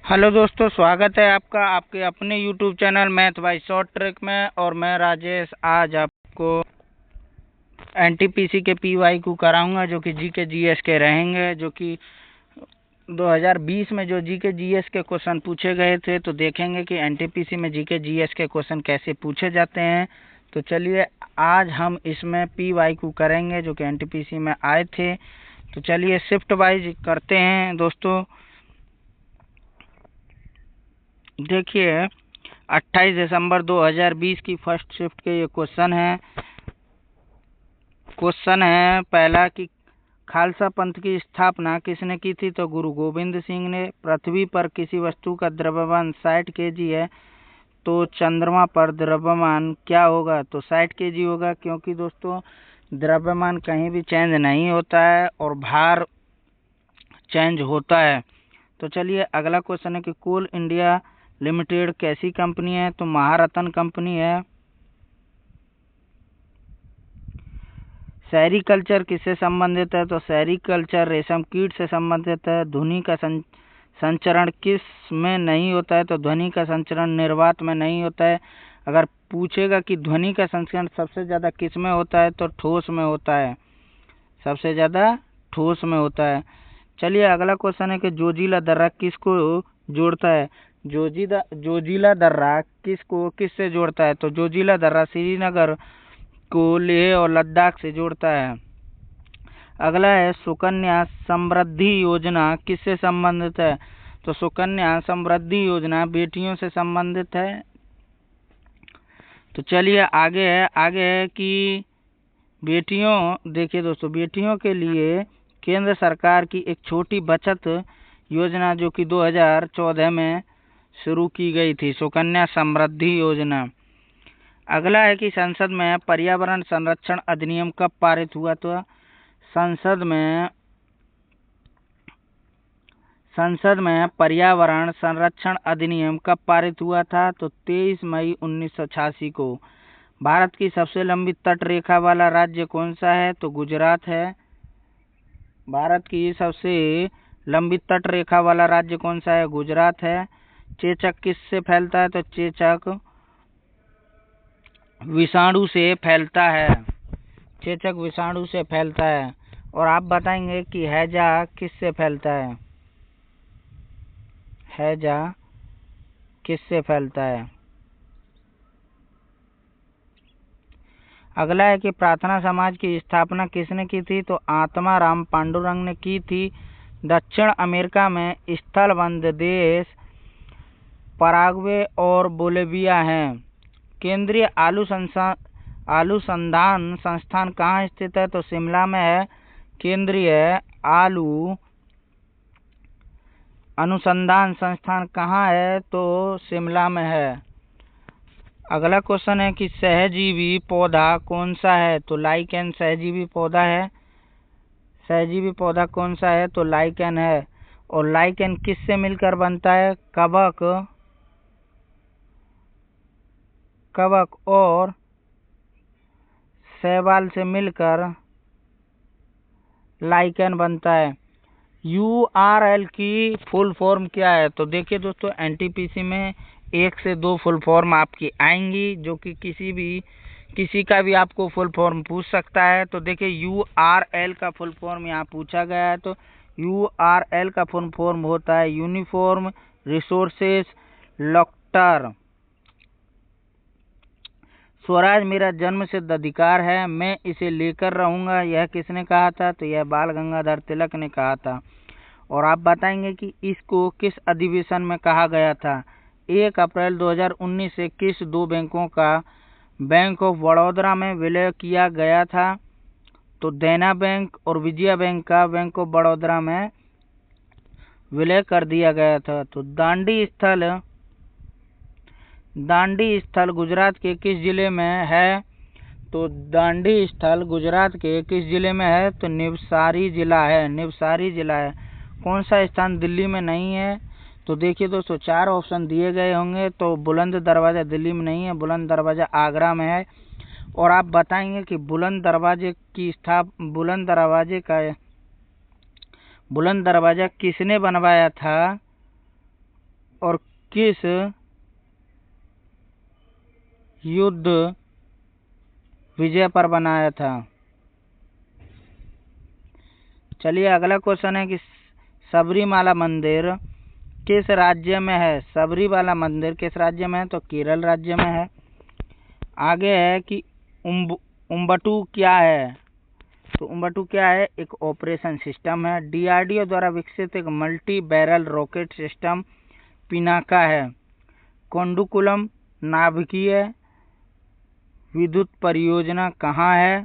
Hello दोस्तों, स्वागत है आपका आपके अपने YouTube channel math bye short trick में। और मैं राजेश आज आपको एनटीपीसी के पीवाईक्यू कराऊंगा जो कि जीके जीएस के रहेंगे, जो कि 2020 में जो जीके जीएस के क्वेश्चन पूछे गए थे। तो देखेंगे कि एनटीपीसी में जीके जीएस के क्वेश्चन कैसे पूछे जाते हैं। तो चलिए आज हम इसमें पीवाईक्यू करेंगे जो कि एनटीपीसी में आए थे। तो चलिए शिफ्ट वाइज करते हैं दोस्तों। देखिए 28 दिसंबर 2020 की फर्स्ट शिफ्ट के ये क्वेश्चन है पहला कि खालसा पंथ की स्थापना किसने की थी? तो गुरु गोविंद सिंह ने। पृथ्वी पर किसी वस्तु का द्रव्यमान 60 kg है, तो चंद्रमा पर द्रव्यमान क्या होगा? तो 60 kg होगा, क्योंकि दोस्तों द्रव्यमान कहीं भी चेंज नहीं होता है और भार चेंज होता है। तो चलिए अगला क्वेश्चन है कि कोल इंडिया लिमिटेड कैसी कंपनी है? तो महारत्न कंपनी है। सेरीकल्चर किससे संबंधित है? तो सेरीकल्चर रेशम कीट से संबंधित है। ध्वनि का संचरण किस में नहीं होता है? तो ध्वनि का संचरण निर्वात में नहीं होता है। अगर पूछेगा कि ध्वनि का संचरण सबसे ज्यादा किस में होता है? तो ठोस में होता है, सबसे ज्यादा ठोस में होता है। चलिए अगला क्वेश्चन है कि जोजिला दर्रा किसको जोड़ता है? जोजिला दर्रा किससे जोड़ता है? तो जोजिला दर्रा श्रीनगर को लेह और लद्दाख से जोड़ता है। अगला है सुकन्या समृद्धि योजना किससे संबंधित है? तो सुकन्या समृद्धि योजना बेटियों से संबंधित है। तो चलिए आगे है कि देखिए दोस्तों, बेटियों के लिए केंद्र सरकार की एक छोटी बचत योजना जो कि 2014 में शुरू की गई थी, सुकन्या समृद्धि योजना। अगला है कि संसद में पर्यावरण संरक्षण अधिनियम कब पारित हुआ? तो संसद में पर्यावरण संरक्षण अधिनियम कब पारित हुआ था? तो 23 मई 1986 को। भारत की सबसे लंबी तट रेखा वाला राज्य कौन सा है? तो गुजरात है। भारत की सबसे लंबी तट रेखा वाला राज्य कौन सा है? गुजरात है। चेचक किससे फैलता है? तो चेचक विषाणु से फैलता है। चेचक विषाणु से फैलता है। और आप बताएंगे कि हैजा किससे फैलता है? हैजा किससे फैलता है? अगला है कि प्रार्थना समाज की स्थापना किसने की थी? तो आत्माराम पांडुरंग ने की थी। दक्षिण अमेरिका में स्थलबंध देश पराग्वे और बोलिविया हैं। केंद्रीय आलू संधान संस्थान कहाँ स्थित है? तो शिमला में है। केंद्रीय आलू अनुसंधान संस्थान कहाँ है? तो शिमला में है। अगला क्वेश्चन है कि सहजीवी पौधा कौन सा है? तो लाइकेन सहजीवी पौधा है। सहजीवी पौधा कौन सा है? तो लाइकेन है। और लाइकेन किससे मिलकर बनता है? कवक और शैवाल से मिलकर लाइकेन बनता है। URL की फुल फॉर्म क्या है? तो देखिए दोस्तों, एनटीपीसी में 1 से 2 फुल फॉर्म आपकी आएंगी, जो कि किसी का भी आपको फुल फॉर्म पूछ सकता है। तो देखिए URL का फुल फॉर्म यहाँ पूछा गया है। तो URL का फुल फॉर्म होता है यूनिफॉर्म रिसोर्सेस लॉक्टर। स्वराज मेरा जन्म सिद्ध अधिकार है, मैं इसे लेकर रहूंगा, यह किसने कहा था? तो यह बाल गंगाधर तिलक ने कहा था। और आप बताएंगे कि इसको किस अधिवेशन में कहा गया था? 1 अप्रैल 2019 से किस 2 बैंकों का बैंक ऑफ बड़ौदा में विलय किया गया था? तो देना बैंक और विजया बैंक का बैंक ऑफ बड़ौदा में विलय कर दिया गया था। तो दांडी स्थल गुजरात के किस जिले में है? तो दांडी स्थल गुजरात के किस जिले में है? तो नवसारी जिला है। कौन सा स्थान दिल्ली में नहीं है? तो देखिए दोस्तों, 4 ऑप्शन दिए गए होंगे। तो बुलंद दरवाजा दिल्ली में नहीं है, बुलंद दरवाजा आगरा में है। और आप बताएंगे कि बुलंद दरवाजा किसने बनवाया था? और किस युद्ध विजय पर बनाया था? चलिए अगला क्वेश्चन है कि सबरीमाला मंदिर किस राज्य में है? सबरीमाला मंदिर किस राज्य में है? तो केरल राज्य में है। आगे है कि उम्बटू क्या है? तो उम्बटू क्या है? एक ऑपरेशन सिस्टम है। डीआरडीओ द्वारा विकसित एक multi barrel rocket system Pinaka है। कोंडुकुलम नाभिकीय विद्युत परियोजना कहाँ है?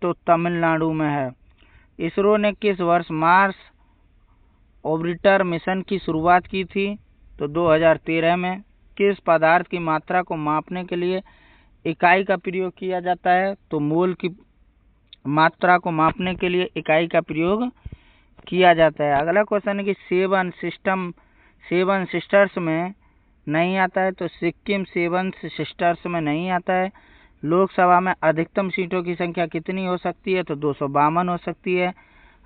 तो तमिलनाडु में है। इसरो ने किस वर्ष मार्स ऑर्बिटर मिशन की शुरुआत की थी? तो 2013 में। किस पदार्थ की मात्रा को मापने के लिए इकाई का प्रयोग किया जाता है? तो मोल की मात्रा को मापने के लिए इकाई का प्रयोग किया जाता है। अगला क्वेश्चन है कि सेवन सिस्टर्स में नहीं आता है। तो सिक्किम सेवन सिस्टर्स में नहीं आता है। लोकसभा में अधिकतम सीटों की संख्या कितनी हो सकती है? तो 252 हो सकती है।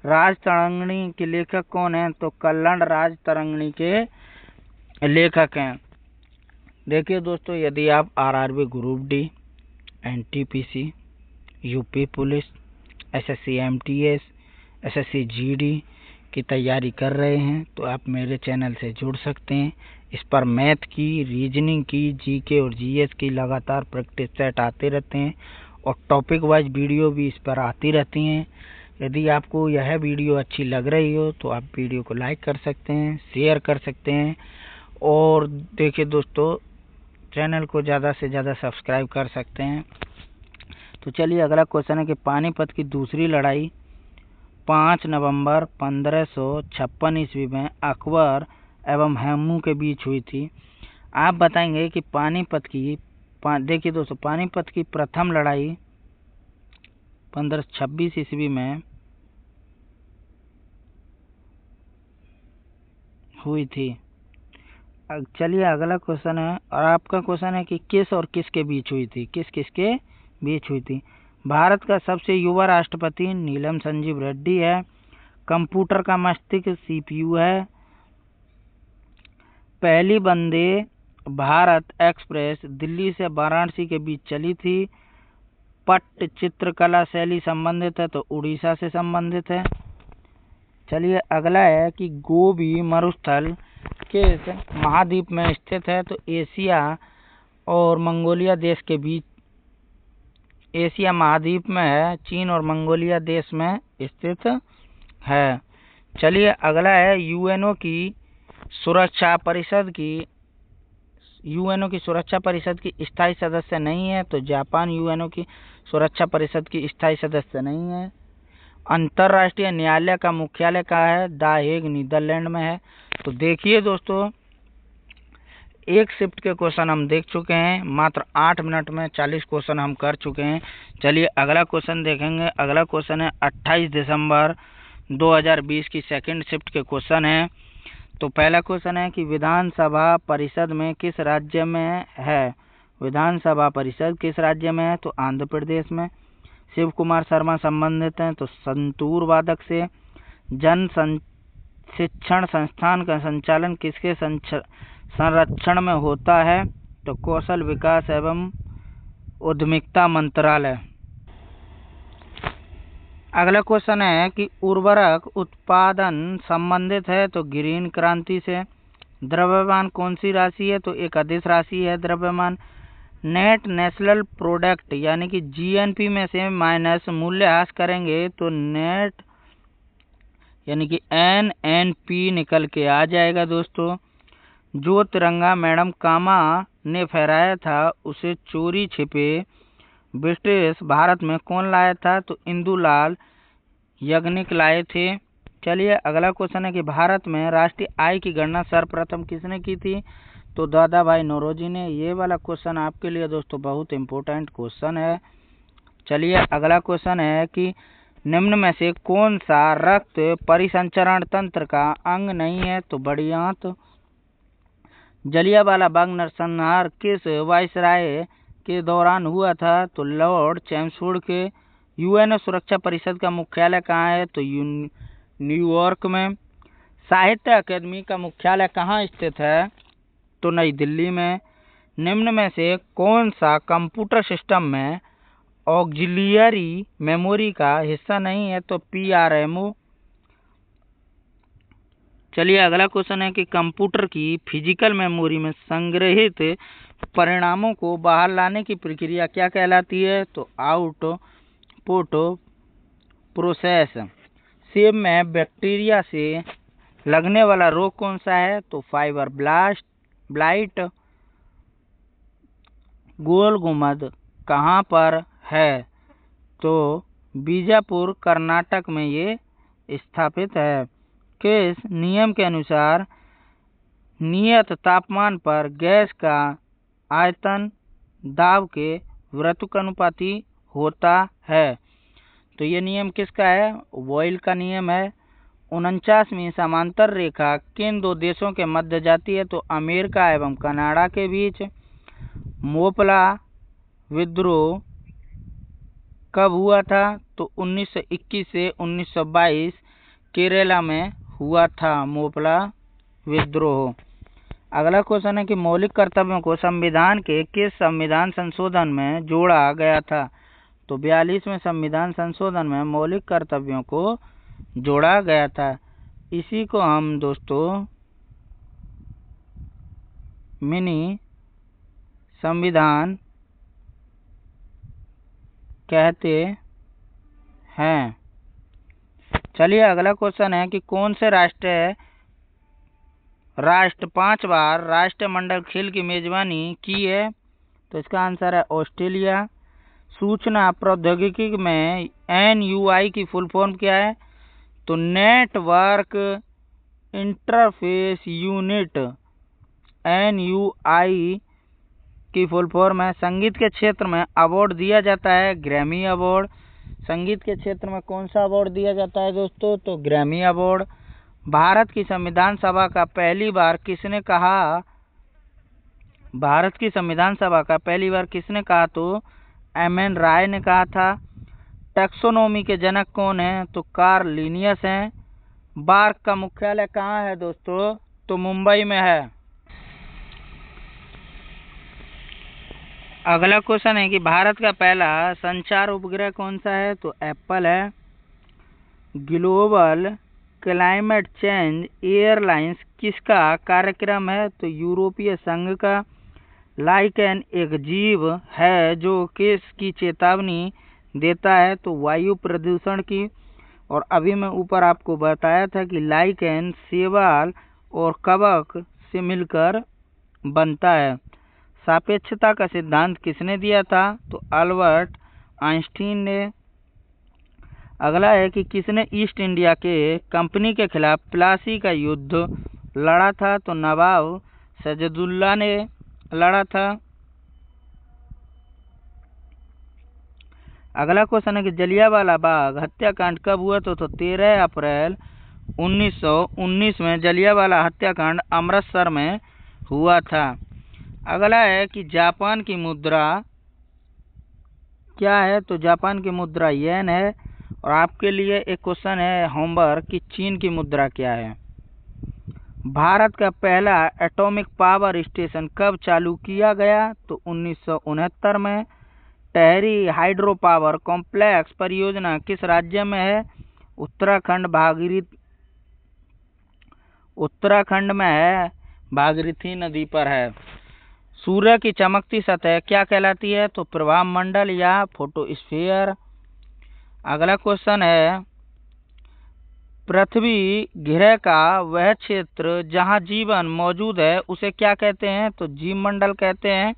राज तरंगिणी के लेखक कौन है? तो कल्लड़ राज तरंगिणी के लेखक हैं। देखिए दोस्तों, यदि आप RRB group D, NTPC, UP police, SSC MTS, SSC GD की तैयारी कर रहे हैं तो आप मेरे चैनल से जुड़ सकते हैं। इस पर मैथ की, रीजनिंग की, जीके और जीएस की लगातार प्रैक्टिस सेट आते रहते हैं और टॉपिक वाइज वीडियो भी इस पर आती रहती हैं। यदि आपको यह वीडियो अच्छी लग रही हो तो आप वीडियो को लाइक कर सकते हैं, शेयर कर सकते हैं और देखिए दोस्तों, चैनल को ज़्यादा से ज़्यादा सब्सक्राइब कर सकते हैं। तो चलिए अगला क्वेश्चन है कि पानीपत की दूसरी लड़ाई 5 नवंबर 1556 ईस्वी में अकबर एवं हेमू के बीच हुई थी। आप बताएंगे कि देखिए दोस्तों, पानीपत की प्रथम लड़ाई 1526 ईस्वी में हुई थी। चलिए अगला क्वेश्चन है और आपका क्वेश्चन है कि किस और किसके बीच हुई थी? किस किसके बीच हुई थी? भारत का सबसे युवा राष्ट्रपति नीलम संजीव रेड्डी है। कंप्यूटर का मस्तिष्क सीपीयू है। पहली वंदे भारत एक्सप्रेस दिल्ली से वाराणसी के बीच चली थी। पट्ट चित्रकला शैली संबंधित है तो उड़ीसा से संबंधित है। चलिए अगला है कि गोबी मरुस्थल किस महाद्वीप में स्थित है? तो एशिया और मंगोलिया देश के बीच, एशिया महाद्वीप में है, चीन और मंगोलिया देश में स्थित है। चलिए अगला है यूएनओ की सुरक्षा परिषद की स्थायी सदस्य नहीं है। तो जापान यूएनओ की सुरक्षा परिषद की स्थायी सदस्य नहीं है। अंतर्राष्ट्रीय न्यायालय का मुख्यालय कहाँ है? द हेग नीदरलैंड में है। तो देखिए दोस्तों, एक शिफ्ट के क्वेश्चन हम देख चुके हैं। मात्र 8 मिनट में 40 क्वेश्चन हम कर चुके हैं। चलिए अगला क्वेश्चन देखेंगे। अगला क्वेश्चन है 28 दिसंबर 2020 की सेकंड शिफ्ट के क्वेश्चन है। तो पहला क्वेश्चन है कि विधानसभा परिषद में किस राज्य में है? विधानसभा परिषद किस राज्य में है? तो आंध्र प्रदेश में। शिव कुमार शर्मा संबंधित हैं तो संतूर वादक से। जन शिक्षण संस्थान का संचालन किसके संरक्षण में होता है? तो कौशल विकास एवं उद्यमिता मंत्रालय। अगला क्वेश्चन है कि उर्वरक उत्पादन संबंधित है तो ग्रीन क्रांति से। द्रव्यमान कौन सी राशि है? तो एक अदिश राशि है द्रव्यमान। नेट नेशनल प्रोडक्ट यानी कि जीएनपी में से माइनस मूल्यह्रास करेंगे तो नेट यानी कि एनएनपी निकल के आ जाएगा दोस्तों। जो तिरंगा मैडम कामा ने फहराया था उसे चोरी छिपे ब्रिटिश भारत में कौन लाया था? तो इंदुलाल याग्निक लाए थे। चलिए अगला क्वेश्चन है कि भारत में राष्ट्रीय आय की गणना सर्वप्रथम किसने की थी? तो दादा भाई नौरोजी ने। ये वाला क्वेश्चन आपके लिए दोस्तों बहुत इम्पोर्टेंट क्वेश्चन है। चलिए अगला क्वेश्चन है कि निम्न में से कौन सा रक्त परिसंचरण तंत्र का अंग नहीं है? तो बड़ी आंत। जलियांवाला बाग नरसंहार किस वायसराय के दौरान हुआ था? तो लॉर्ड चैम्सफोर्ड के। यूएनओ सुरक्षा परिषद का मुख्यालय कहाँ है? तो न्यूयॉर्क में। साहित्य अकादमी का मुख्यालय कहाँ स्थित है? तो नई दिल्ली में। निम्न में से कौन सा कंप्यूटर सिस्टम में ऑक्सिलियरी मेमोरी का हिस्सा नहीं है? तो PRMO। चलिए अगला क्वेश्चन है कि कंप्यूटर की फिजिकल मेमोरी में संग्रहित परिणामों को बाहर लाने की प्रक्रिया क्या कहलाती है? तो आउटपुट प्रोसेस। सेब में बैक्टीरिया से लगने वाला रोग कौन सा है? तो फाइबर ब्लाइट। गोल गुम्बद कहाँ पर है? तो बीजापुर कर्नाटक में ये स्थापित है। किस नियम के अनुसार नियत तापमान पर गैस का आयतन दाब के व्युत्क्रमानुपाती होता है? तो ये नियम किसका है? बॉयल का नियम है। 49वीं समांतर रेखा किन दो देशों के मध्य जाती है? तो अमेरिका एवं कनाडा के बीच। मोपला विद्रोह कब हुआ था? तो 1921 से 1922 केरला में हुआ था मोपला विद्रोह। अगला क्वेश्चन है कि मौलिक कर्तव्यों को संविधान के किस संविधान संशोधन में जोड़ा गया था? तो 42वें संविधान संशोधन में मौलिक कर्तव्यों को जोड़ा गया था। इसी को हम दोस्तों मिनी संविधान कहते हैं। चलिए अगला क्वेश्चन है कि कौन से राष्ट्र 5 बार राष्ट्रमंडल खेल की मेजबानी की है? तो इसका आंसर है ऑस्ट्रेलिया। सूचना प्रौद्योगिकी में NUI की फुल फॉर्म क्या है? तो नेटवर्क इंटरफेस यूनिट। NUI की फुल फॉर्म है। संगीत के क्षेत्र में अवार्ड दिया जाता है ग्रैमी अवार्ड। संगीत के क्षेत्र में कौन सा अवार्ड दिया जाता है दोस्तों? तो ग्रैमी अवार्ड। भारत की संविधान सभा का पहली बार किसने कहा? भारत की संविधान सभा का पहली बार किसने कहा? तो MN राय ने कहा था। टैक्सोनॉमी के जनक कौन है? तो कार्ल लिनियस हैं। बार्क का मुख्यालय कहाँ है दोस्तों? तो मुंबई में है। अगला क्वेश्चन है कि भारत का पहला संचार उपग्रह कौन सा है? तो एप्पल है। ग्लोबल क्लाइमेट चेंज एयरलाइंस किसका कार्यक्रम है? तो यूरोपीय संघ का। लाइकेन एक जीव है जो किसकी चेतावनी देता है? तो वायु प्रदूषण की। और अभी मैं ऊपर आपको बताया था कि लाइकेन शैवाल और कवक से मिलकर बनता है। सापेक्षता का सिद्धांत किसने दिया था? तो अल्बर्ट आइंस्टीन ने। अगला है कि किसने ईस्ट इंडिया के कंपनी के खिलाफ प्लासी का युद्ध लड़ा था? तो नवाब सिराजुद्दौला ने लड़ा था। अगला क्वेश्चन है कि जलियांवाला बाग हत्याकांड कब हुआ? तो 13 अप्रैल 1919 में जलियांवाला हत्याकांड अमृतसर में हुआ था। अगला है कि जापान की मुद्रा क्या है? तो जापान की मुद्रा येन है। और आपके लिए एक क्वेश्चन है होमवर्क कि चीन की मुद्रा क्या है? भारत का पहला एटॉमिक पावर स्टेशन कब चालू किया गया? तो 1969 में। टेहरी हाइड्रो पावर कॉम्प्लेक्स परियोजना किस राज्य में है? उत्तराखंड में है, भागीरथी नदी पर है। सूर्य की चमकती सतह क्या कहलाती है? तो प्रभाव मंडल या फोटोस्फीयर। अगला क्वेश्चन है पृथ्वी ग्रह का वह क्षेत्र जहां जीवन मौजूद है उसे क्या कहते हैं? तो जीवमंडल कहते हैं।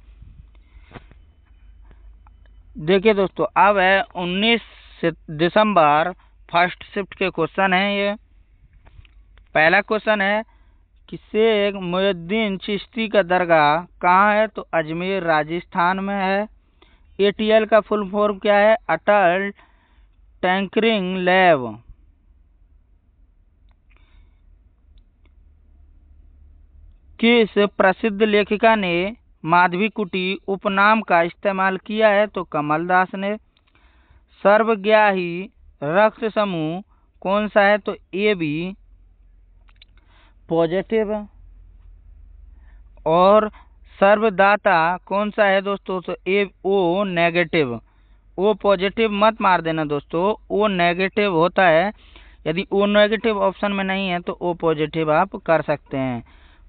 देखिए दोस्तों अब है 19 दिसंबर फर्स्ट शिफ्ट के क्वेश्चन है। ये पहला क्वेश्चन है कि शेख मुहिउद्दीन चिश्ती का दरगाह कहाँ है? तो अजमेर राजस्थान में है। ATL का फुल फॉर्म क्या है? अटल टिंकरिंग लैब। किस प्रसिद्ध लेखिका ने माधवी कुटी उपनाम का इस्तेमाल किया है? तो कमल दास ने। सर्वग्राही रक्त समूह कौन सा है? तो AB पॉजिटिव। और सर्वदाता कौन सा है दोस्तों? तो ए ओ नेगेटिव। ओ पॉजिटिव मत मार देना दोस्तों, ओ नेगेटिव होता है। यदि ओ नेगेटिव ऑप्शन में नहीं है तो ओ पॉजिटिव आप कर सकते हैं।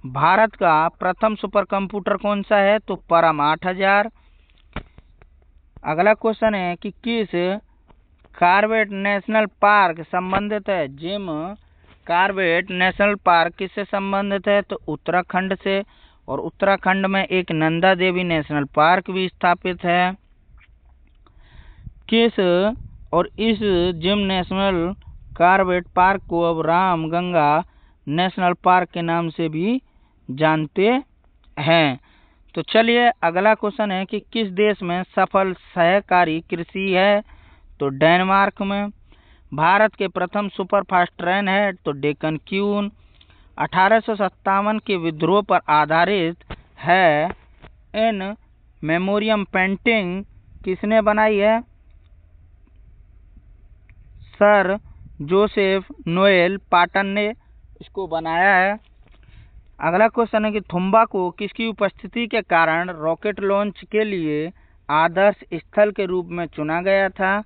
भारत का प्रथम सुपर कंप्यूटर कौन सा है? तो परम 8000। अगला क्वेश्चन है कि किस कॉर्बेट नेशनल पार्क संबंधित है? जिम कॉर्बेट नेशनल पार्क किससे संबंधित है? तो उत्तराखंड से। और उत्तराखंड में एक नंदा देवी नेशनल पार्क भी स्थापित है। किस और इस जिम नेशनल कॉर्बेट पार्क को अब राम गंगा नेशनल पार्क के नाम से भी जानते हैं। तो चलिए अगला क्वेश्चन है कि किस देश में सफल सहकारी कृषि है? तो डेनमार्क में। भारत के प्रथम सुपरफास्ट ट्रेन है? तो डेक्कन क्वीन। 1857 के विद्रोह पर आधारित है। इन मेमोरियम पेंटिंग किसने बनाई है? सर जोसेफ नोएल पाटन ने इसको बनाया है। अगला क्वेश्चन है कि थुम्बा को किसकी उपस्थिति के कारण रॉकेट लॉन्च के लिए आदर्श स्थल के रूप में चुना गया था?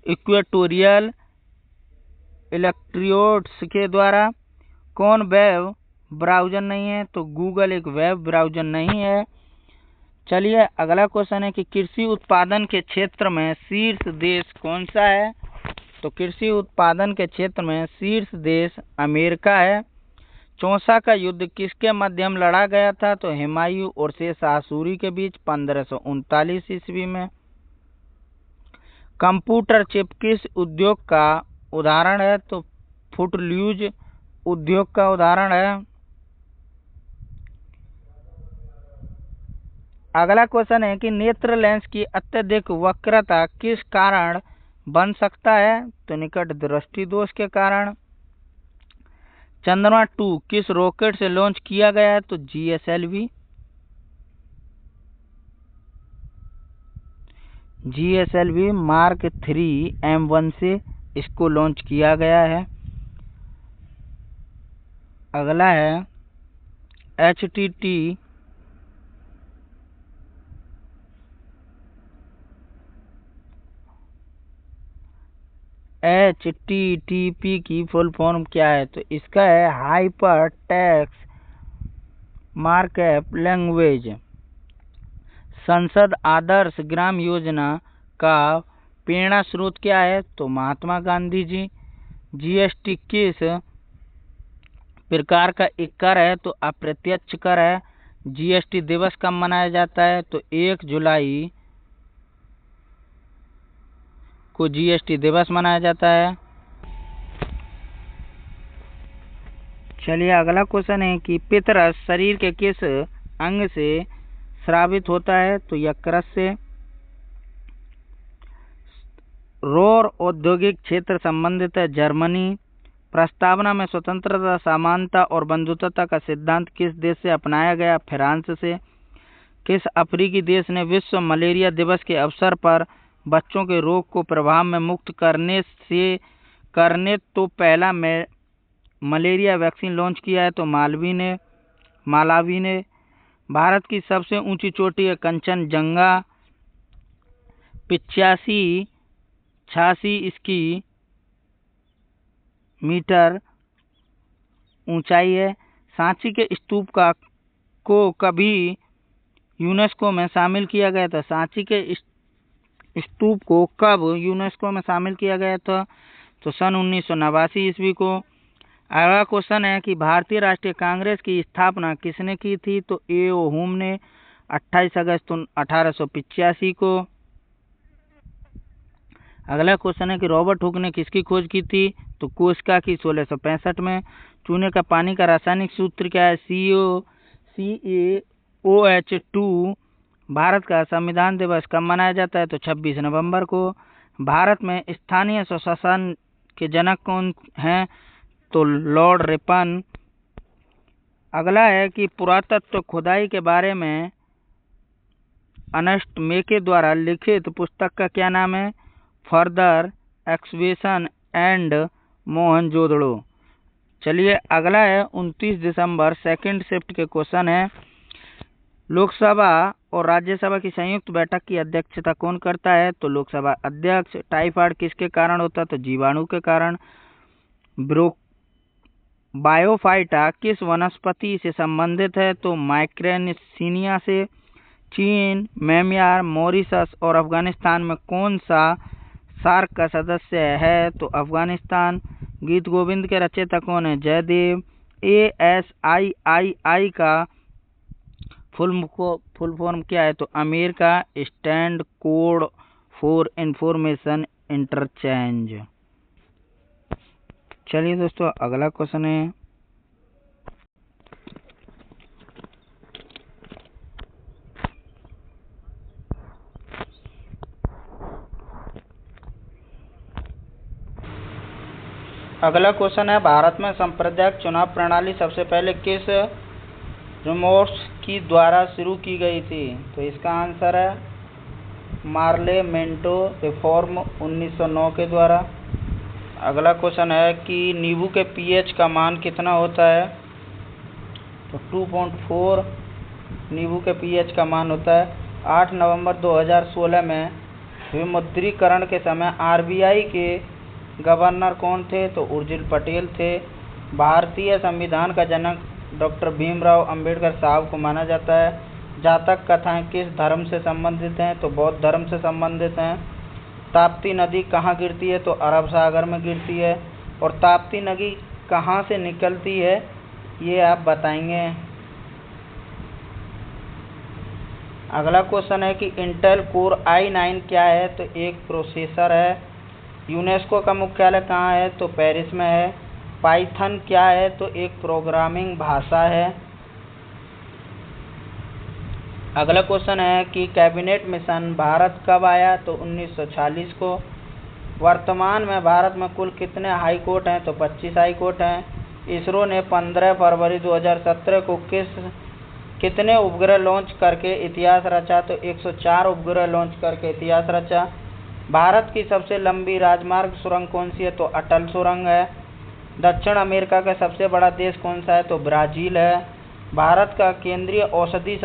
इक्वेटोरियल इलेक्ट्रोड्स के द्वारा। कौन वेब ब्राउज़र नहीं है? तो गूगल एक वेब ब्राउज़र नहीं है। चलिए अगला क्वेश्चन है कि कृषि उत्पादन के क्षेत्र में शीर्ष देश कौन सा है? तो कृषि उत्पादन के क्षेत्र में शीर्ष देश अमेरिका है। चौसा का युद्ध किसके मध्यम लड़ा गया था? तो हुमायूं और शेर शाह सूरी के बीच 1539 ईस्वी में। कंप्यूटर चिप किस उद्योग का उदाहरण है? तो फुटल्यूज उद्योग का उदाहरण है। अगला क्वेश्चन है कि नेत्र लेंस की अत्यधिक वक्रता किस कारण बन सकता है? तो निकट दृष्टि दोष के कारण। चंद्रमा 2 किस रॉकेट से लॉन्च किया गया है? तो GSLV मार्क 3 M1 से इसको लॉन्च किया गया है। अगला है HTTP की फुल फॉर्म क्या है? तो इसका है हाइपर टेक्स्ट मार्कअप लैंग्वेज। संसद आदर्श ग्राम योजना का प्रेरणा स्रोत क्या है? तो महात्मा गांधी जी। GST किस प्रकार का एक कर है? तो अप्रत्यक्ष कर है। GST दिवस कब मनाया जाता है? तो 1 जुलाई को GST दिवस मनाया जाता है। चलिए अगला क्वेश्चन है कि पितरस शरीर के किस अंग से स्रावित होता है? तो यकृत से। रोर औद्योगिक क्षेत्र संबंधित है जर्मनी। प्रस्तावना में स्वतंत्रता, समानता और बंधुत्वता का सिद्धांत किस देश से अपनाया गया? फ्रांस से। किस अफ्रीकी देश ने विश्व मलेरिया दिवस के अवसर पर बच्चों के रोग को प्रभाव में मुक्त करने तो पहला मलेरिया वैक्सीन लॉन्च किया है? तो मालावी ने। भारत की सबसे ऊंची चोटी है कंचनजंगा। 85-86 इसकी मीटर ऊंचाई है। सांची के स्तूप को कभी यूनेस्को में शामिल किया गया था? सांची के स्तूप को कब यूनेस्को में शामिल किया गया था? तो सन 1989 ईस्वी को। अगला क्वेश्चन है कि भारतीय राष्ट्रीय कांग्रेस की स्थापना किसने की थी? तो A.O. हुम ने 28 अगस्त 1885 को। अगला क्वेश्चन है कि रॉबर्ट हुक ने किसकी खोज की थी? तो कोशिका की 1665 में। चूने का पानी का रासायनिक सूत्र क्या है? CaOH2। भारत का संविधान दिवस कब मनाया जाता है? तो 26 नवंबर को। भारत में स्थानीय स्वशासन के जनक कौन हैं? तो लॉर्ड रिपन। अगला है कि पुरातत्व खुदाई के बारे में अर्नेस्ट मेके द्वारा लिखित पुस्तक का क्या नाम है? Further excavation and Mohenjodaro. चलिए अगला है 29 दिसंबर सेकंड शिफ्ट के क्वेश्चन है। लोकसभा और राज्यसभा की संयुक्त बैठक की अध्यक्षता कौन करता है? तो लोकसभा अध्यक्ष। टाइफाइड किसके कारण होता है? तो जीवाणु के कारण। बायोफाइटा किस वनस्पति से संबंधित है? तो माइक्रोनेसिया से। चीन, म्यांमार, मॉरिशस और अफगानिस्तान में कौन सा सार्क का सदस्य है? तो अफगानिस्तान। गीत गोविंद के रचयिता कौन है? जयदेव। ASIII का फुल फॉर्म क्या है? तो America stand code for information interchange. चलिए दोस्तों अगला क्वेश्चन है। अगला क्वेश्चन है, भारत में सांप्रदायिक चुनाव प्रणाली सबसे पहले किस की द्वारा शुरू की गई थी? तो इसका आंसर है पार्लियामेंटो रिफॉर्म 1909 के द्वारा। अगला क्वेश्चन है कि नींबू के pH का मान कितना होता है? तो 2.4 नींबू के pH का मान होता है। 8 नवंबर 2016 में विमुद्रीकरण के समय RBI के गवर्नर कौन थे? तो उर्जित पटेल थे। भारतीय संविधान का जनक डॉक्टर भीमराव अंबेडकर साहब को माना जाता है। जातक कथाएं किस धर्म से संबंधित हैं? तो बौद्ध धर्म से संबंधित हैं। ताप्ती नदी कहाँ गिरती है? तो अरब सागर में गिरती है। और ताप्ती नदी कहाँ से निकलती है ये आप बताएंगे। अगला क्वेश्चन है कि इंटेल कोर i9 क्या है? तो एक प्रोसेसर है। यूनेस्को का मुख्यालय कहाँ है? तो पेरिस में है। पाइथन क्या है? तो एक प्रोग्रामिंग भाषा है। अगला क्वेश्चन है कि कैबिनेट मिशन भारत कब आया? तो 1946 को। वर्तमान में भारत में कुल कितने हाई कोर्ट हैं? तो 25 हाई कोर्ट हैं। इसरो ने 15 फरवरी 2017 को कितने उपग्रह लॉन्च करके इतिहास रचा? तो 104 उपग्रह लॉन्च करके इतिहास रचा। भारत की सबसे लंबी राजमार्ग सुरंग कौन सी है? तो अटल सुरंग है। दक्षिण अमेरिका का सबसे बड़ा देश कौन सा है? तो ब्राजील है। भारत का केंद्रीय औषधि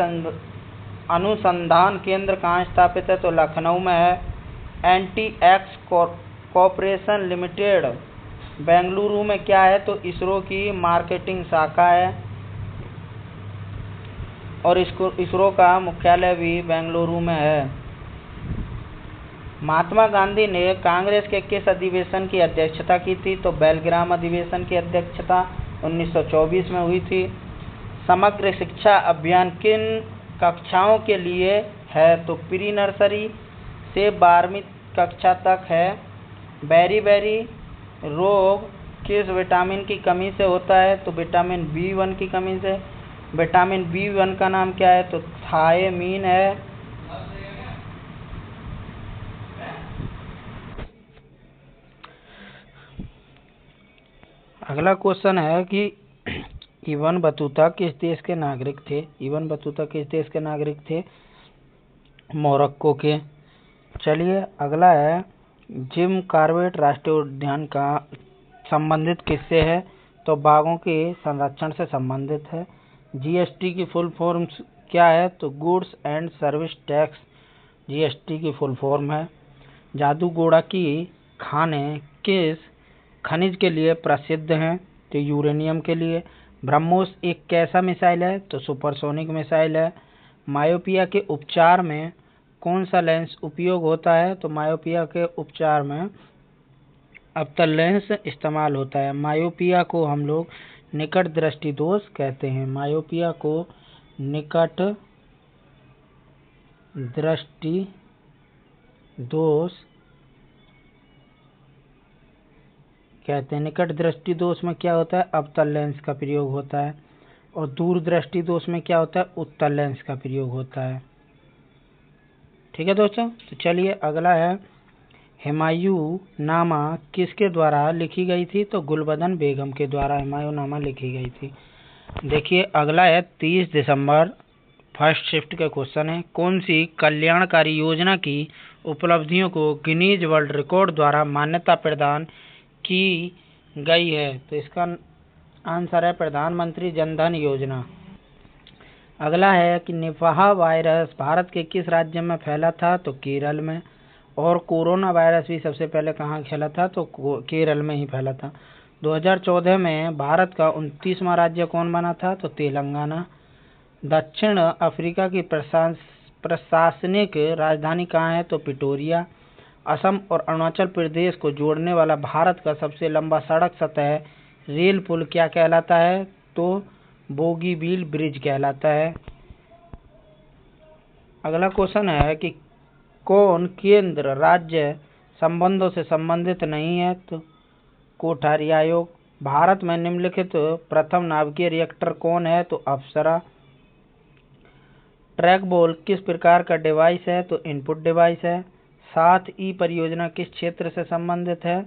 अनुसंधान केंद्र कहाँ स्थापित है? तो लखनऊ में है। एनटीएक्स कॉर्पोरेशन लिमिटेड बेंगलुरु में क्या है? तो इसरो की मार्केटिंग शाखा है और इसरो का मुख्यालय भी बेंगलुरु में है। महात्मा गांधी ने कांग्रेस के किस अधिवेशन की अध्यक्षता की थी? तो बेलग्राम अधिवेशन की अध्यक्षता 1924 में हुई थी। समग्र शिक्षा अभियान किन कक्षाओं के लिए है? तो प्री नर्सरी से 12वीं कक्षा तक है। बेरी रोग किस विटामिन की कमी से होता है? तो विटामिन B1 की कमी से। विटामिन B1 का नाम क्या है? तो थायमीन है। अगला क्वेश्चन है कि इब्न बतूता किस देश के नागरिक थे? इब्न बतूता किस देश के नागरिक थे? मोरक्को के। चलिए अगला है, जिम कॉर्बेट राष्ट्रीय उद्यान का संबंधित किससे है? तो बाघों के संरक्षण से संबंधित है। जीएसटी की फुल फॉर्म क्या है? तो goods and service tax GST की फुल फॉर्म है। जादूगोड़ा की खानें किस खनिज के लिए प्रसिद्ध हैं? तो यूरेनियम के लिए। ब्रह्मोस एक कैसा मिसाइल है? तो सुपरसोनिक मिसाइल है। मायोपिया के उपचार में कौन सा लेंस उपयोग होता है? तो मायोपिया के उपचार में अवतल लेंस इस्तेमाल होता है। मायोपिया को हम लोग निकट दृष्टि दोष कहते हैं। मायोपिया को निकट दृष्टि दोष कहते हैं। निकट दृष्टि दोष में क्या होता है? अवतल लेंस का प्रयोग होता है। और दूर दृष्टि दोष में क्या होता है? उत्तल लेंस का प्रयोग होता है। ठीक है दोस्तों, तो चलिए अगला है, हुमायूं नामा किसके द्वारा लिखी गई थी? तो गुलबदन बेगम के द्वारा हुमायूं नामा लिखी गई थी। देखिए अगला है 30 दिसंबर फर्स्ट शिफ्ट का क्वेश्चन है, कौन सी कल्याणकारी योजना की उपलब्धियों को गिनीज वर्ल्ड रिकॉर्ड द्वारा मान्यता प्रदान की गई है? तो इसका आंसर है प्रधानमंत्री जन धन योजना। अगला है कि निपाह वायरस भारत के किस राज्य में फैला था? तो केरल में। और कोरोना वायरस भी सबसे पहले कहाँ फैला था? तो केरल में ही फैला था। 2014 में भारत का 29वां राज्य कौन बना था? तो तेलंगाना। दक्षिण अफ्रीका की प्रशासनिक राजधानी कहाँ है? तो प्रिटोरिया। असम और अरुणाचल प्रदेश को जोड़ने वाला भारत का सबसे लंबा सड़क सतह रेल पुल क्या कहलाता है? तो बोगीबील ब्रिज कहलाता है। अगला क्वेश्चन है कि कौन केंद्र राज्य संबंधों से संबंधित नहीं है? तो कोठारी आयोग। भारत में निम्नलिखित प्रथम नाभिकीय रिएक्टर कौन है? तो अप्सरा। ट्रैक बॉल किस प्रकार का डिवाइस है? तो इनपुट डिवाइस है। 7E परियोजना किस क्षेत्र से संबंधित है?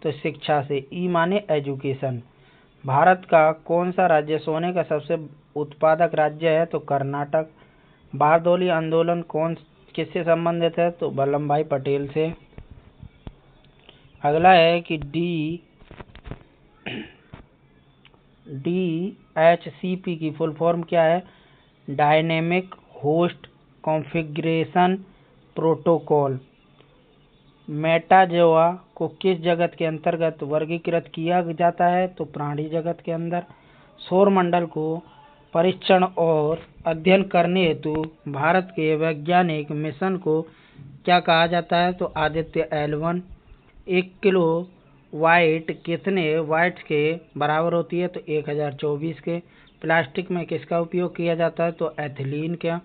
तो शिक्षा से। ई माने एजुकेशन। भारत का कौन सा राज्य सोने का सबसे उत्पादक राज्य है? तो कर्नाटक। बारदौली आंदोलन किससे संबंधित है? तो वल्लभ भाई पटेल से। अगला है कि DHCP की फुल फॉर्म क्या है? Dynamic host configuration protocol. Metazoa को किस जगत के अंतर्गत वर्गीकृत किया जाता है? तो प्राणी जगत के अंदर। सौरमंडल को परीक्षण और अध्ययन करने हेतु भारत के वैज्ञानिक मिशन को क्या कहा जाता है? तो आदित्य L1। 1 किलो वाट कितने वाट्स के बराबर होती है? तो 1024 के। प्लास्टिक में किसका उपयोग किया जाता है? तो एथिलीन का।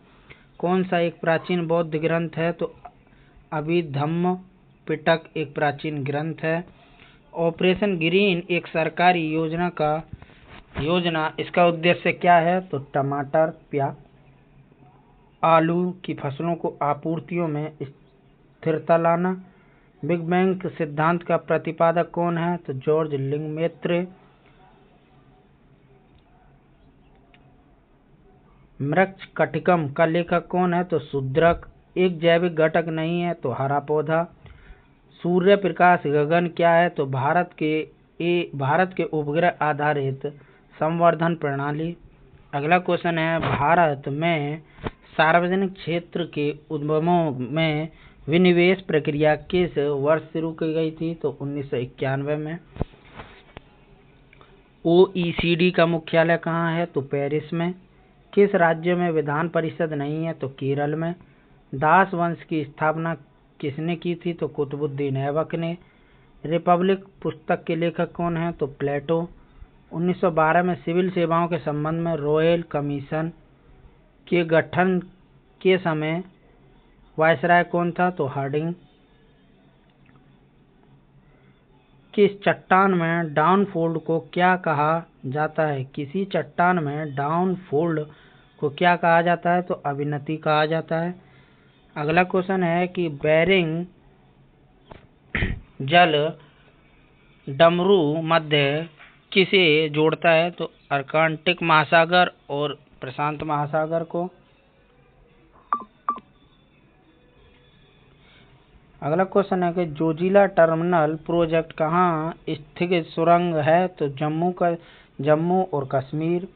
कौन सा एक प्राचीन बौद्ध ग्रंथ है? तो अभिधम्म पिटक एक प्राचीन ग्रंथ है। ऑपरेशन ग्रीन एक सरकारी योजना इसका उद्देश्य क्या है? तो टमाटर, प्याज, आलू की फसलों को आपूर्तियों में स्थिरता लाना। बिग बैंग सिद्धांत का प्रतिपादक कौन है? तो जॉर्ज लिंगमेत्रे। मृच्छकटिकम का लेखक कौन है? तो शूद्रक। एक जैविक घटक नहीं है तो हरा पौधा। सूर्य प्रकाश गगन क्या है? तो भारत के उपग्रह आधारित संवर्धन प्रणाली। अगला क्वेश्चन है भारत में सार्वजनिक क्षेत्र के उद्यमों में विनिवेश प्रक्रिया किस वर्ष शुरू की गई थी? तो 1991 में। OECD का मुख्यालय कहाँ है? तो पेरिस में। किस राज्य में विधान परिषद नहीं है? तो केरल में। दास वंश की स्थापना किसने की थी? तो कुतुबुद्दीन ऐबक ने। रिपब्लिक पुस्तक के लेखक कौन है? तो प्लेटो। 1912 में सिविल सेवाओं के संबंध में रॉयल कमीशन के गठन के समय वायसराय कौन था? तो हार्डिंग। किस चट्टान में डाउनफोल्ड को क्या कहा जाता है? किसी चट्टान में डाउनफोल्ड को क्या कहा जाता है? तो अविनति कहा जाता है। अगला क्वेश्चन है कि बेरिंग जल डमरू मध्य किसे जोड़ता है? तो अटलांटिक महासागर और प्रशांत महासागर को। अगला क्वेश्चन है कि जोजिला टर्मिनल प्रोजेक्ट कहाँ स्थित सुरंग है? तो जम्मू और कश्मीर।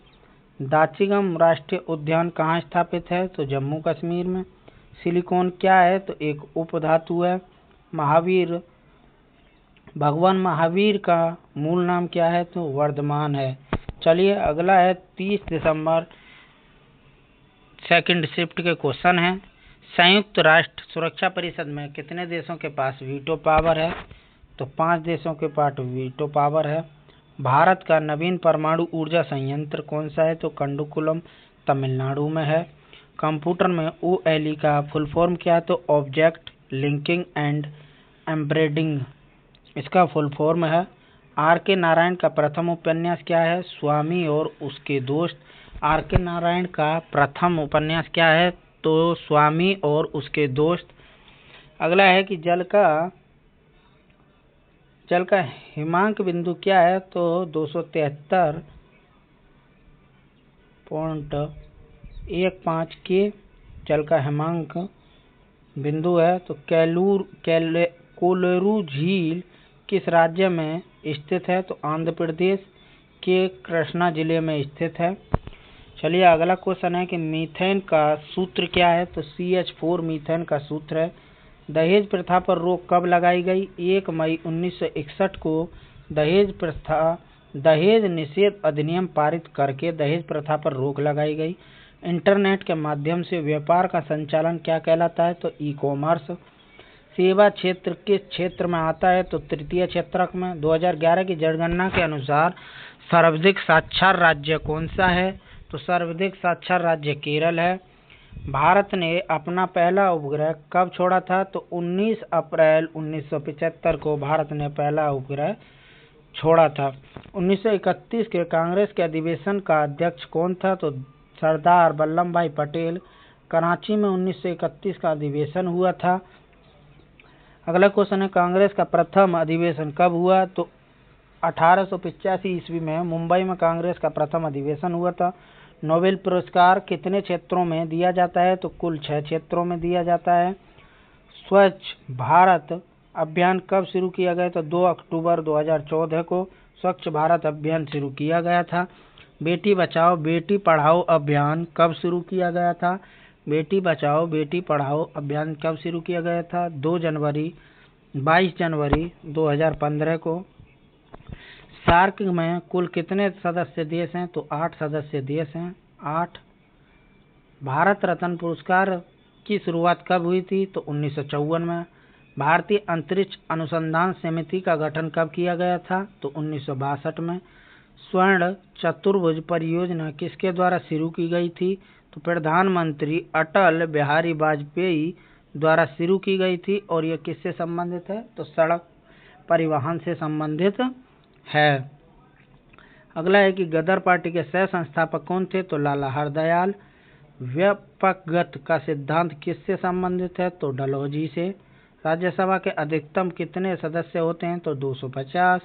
दाचिगम राष्ट्रीय उद्यान कहाँ स्थापित है? तो जम्मू कश्मीर में। सिलिकॉन क्या है? तो एक उपधातु है। भगवान महावीर का मूल नाम क्या है? तो वर्धमान है। चलिए अगला है 30 दिसंबर सेकंड शिफ्ट के क्वेश्चन है। संयुक्त राष्ट्र सुरक्षा परिषद में कितने देशों के पास वीटो पावर है? तो 5 देशों के पास वीटो पावर है। भारत का नवीन परमाणु ऊर्जा संयंत्र कौन सा है? तो कंडुकुलम तमिलनाडु में है। कंप्यूटर में OLE का फुल फॉर्म क्या है? तो ऑब्जेक्ट लिंकिंग एंड एम्बेडिंग इसका फुल फॉर्म है। R.K. नारायण का प्रथम उपन्यास क्या है? स्वामी और उसके दोस्त। R.K. नारायण का प्रथम उपन्यास क्या है? तो स्वामी और उसके दोस्त। अगला है कि जल का हिमांक बिंदु क्या है? तो 273.15 के जल का हिमांक बिंदु है। तो कोलेरू झील किस राज्य में स्थित है? तो आंध्र प्रदेश। के कृष्णा जिले में स्थित है। चलिए अगला क्वेश्चन है कि मीथेन का सूत्र क्या है, तो CH4 मीथेन का सूत्र है। दहेज प्रथा पर रोक कब लगाई गई? 1 मई 1961 को दहेज निषेध अधिनियम पारित करके दहेज प्रथा पर रोक लगाई गई। इंटरनेट के माध्यम से व्यापार का संचालन क्या कहलाता है? तो ई-कॉमर्स। सेवा क्षेत्र किस क्षेत्र में आता है? तो तृतीय क्षेत्रक में। 2011 की जनगणना के अनुसार सर्वाधिक साक्षर राज्य कौन सा है? तो सर्वाधिक साक्षर राज्य केरल है। भारत ने अपना पहला उपग्रह कब छोड़ा था? तो 19 अप्रैल 1975 को भारत ने पहला उपग्रह छोड़ा था। 1931 के कांग्रेस के अधिवेशन का अध्यक्ष कौन था? तो सरदार वल्लभ भाई पटेल। कराची में 1931 का अधिवेशन हुआ था। अगला क्वेश्चन है कांग्रेस का प्रथम अधिवेशन कब हुआ? तो 1885 ईस्वी में मुंबई में कांग्रेस का प्रथम अधिवेशन हुआ था। नोबेल पुरस्कार कितने क्षेत्रों में दिया जाता है? तो कुल 6 क्षेत्रों में दिया जाता है। स्वच्छ भारत अभियान कब शुरू किया गया? तो 2 अक्टूबर 2014 को स्वच्छ भारत अभियान शुरू किया गया था। बेटी बचाओ बेटी पढ़ाओ अभियान कब शुरू किया गया था? बेटी बचाओ बेटी पढ़ाओ अभियान कब शुरू किया गया था? 22 जनवरी 2015 को। सार्क में कुल कितने सदस्य देश हैं? तो 8 सदस्य देश हैं, 8। भारत रत्न पुरस्कार की शुरुआत कब हुई थी? तो 1954 में। भारतीय अंतरिक्ष अनुसंधान समिति का गठन कब किया गया था? तो 1962 में। स्वर्ण चतुर्भुज परियोजना किसके द्वारा शुरू की गई थी? तो प्रधानमंत्री अटल बिहारी वाजपेयी द्वारा शुरू की गई थी। और यह किससे संबंधित है? तो सड़क परिवहन से संबंधित है। अगला है कि गदर पार्टी के सह संस्थापक कौन थे? तो लाला हरदयाल। व्यापकगत का सिद्धांत किससे संबंधित है? तो डलहौजी से। राज्यसभा के अधिकतम कितने सदस्य होते हैं? तो 250।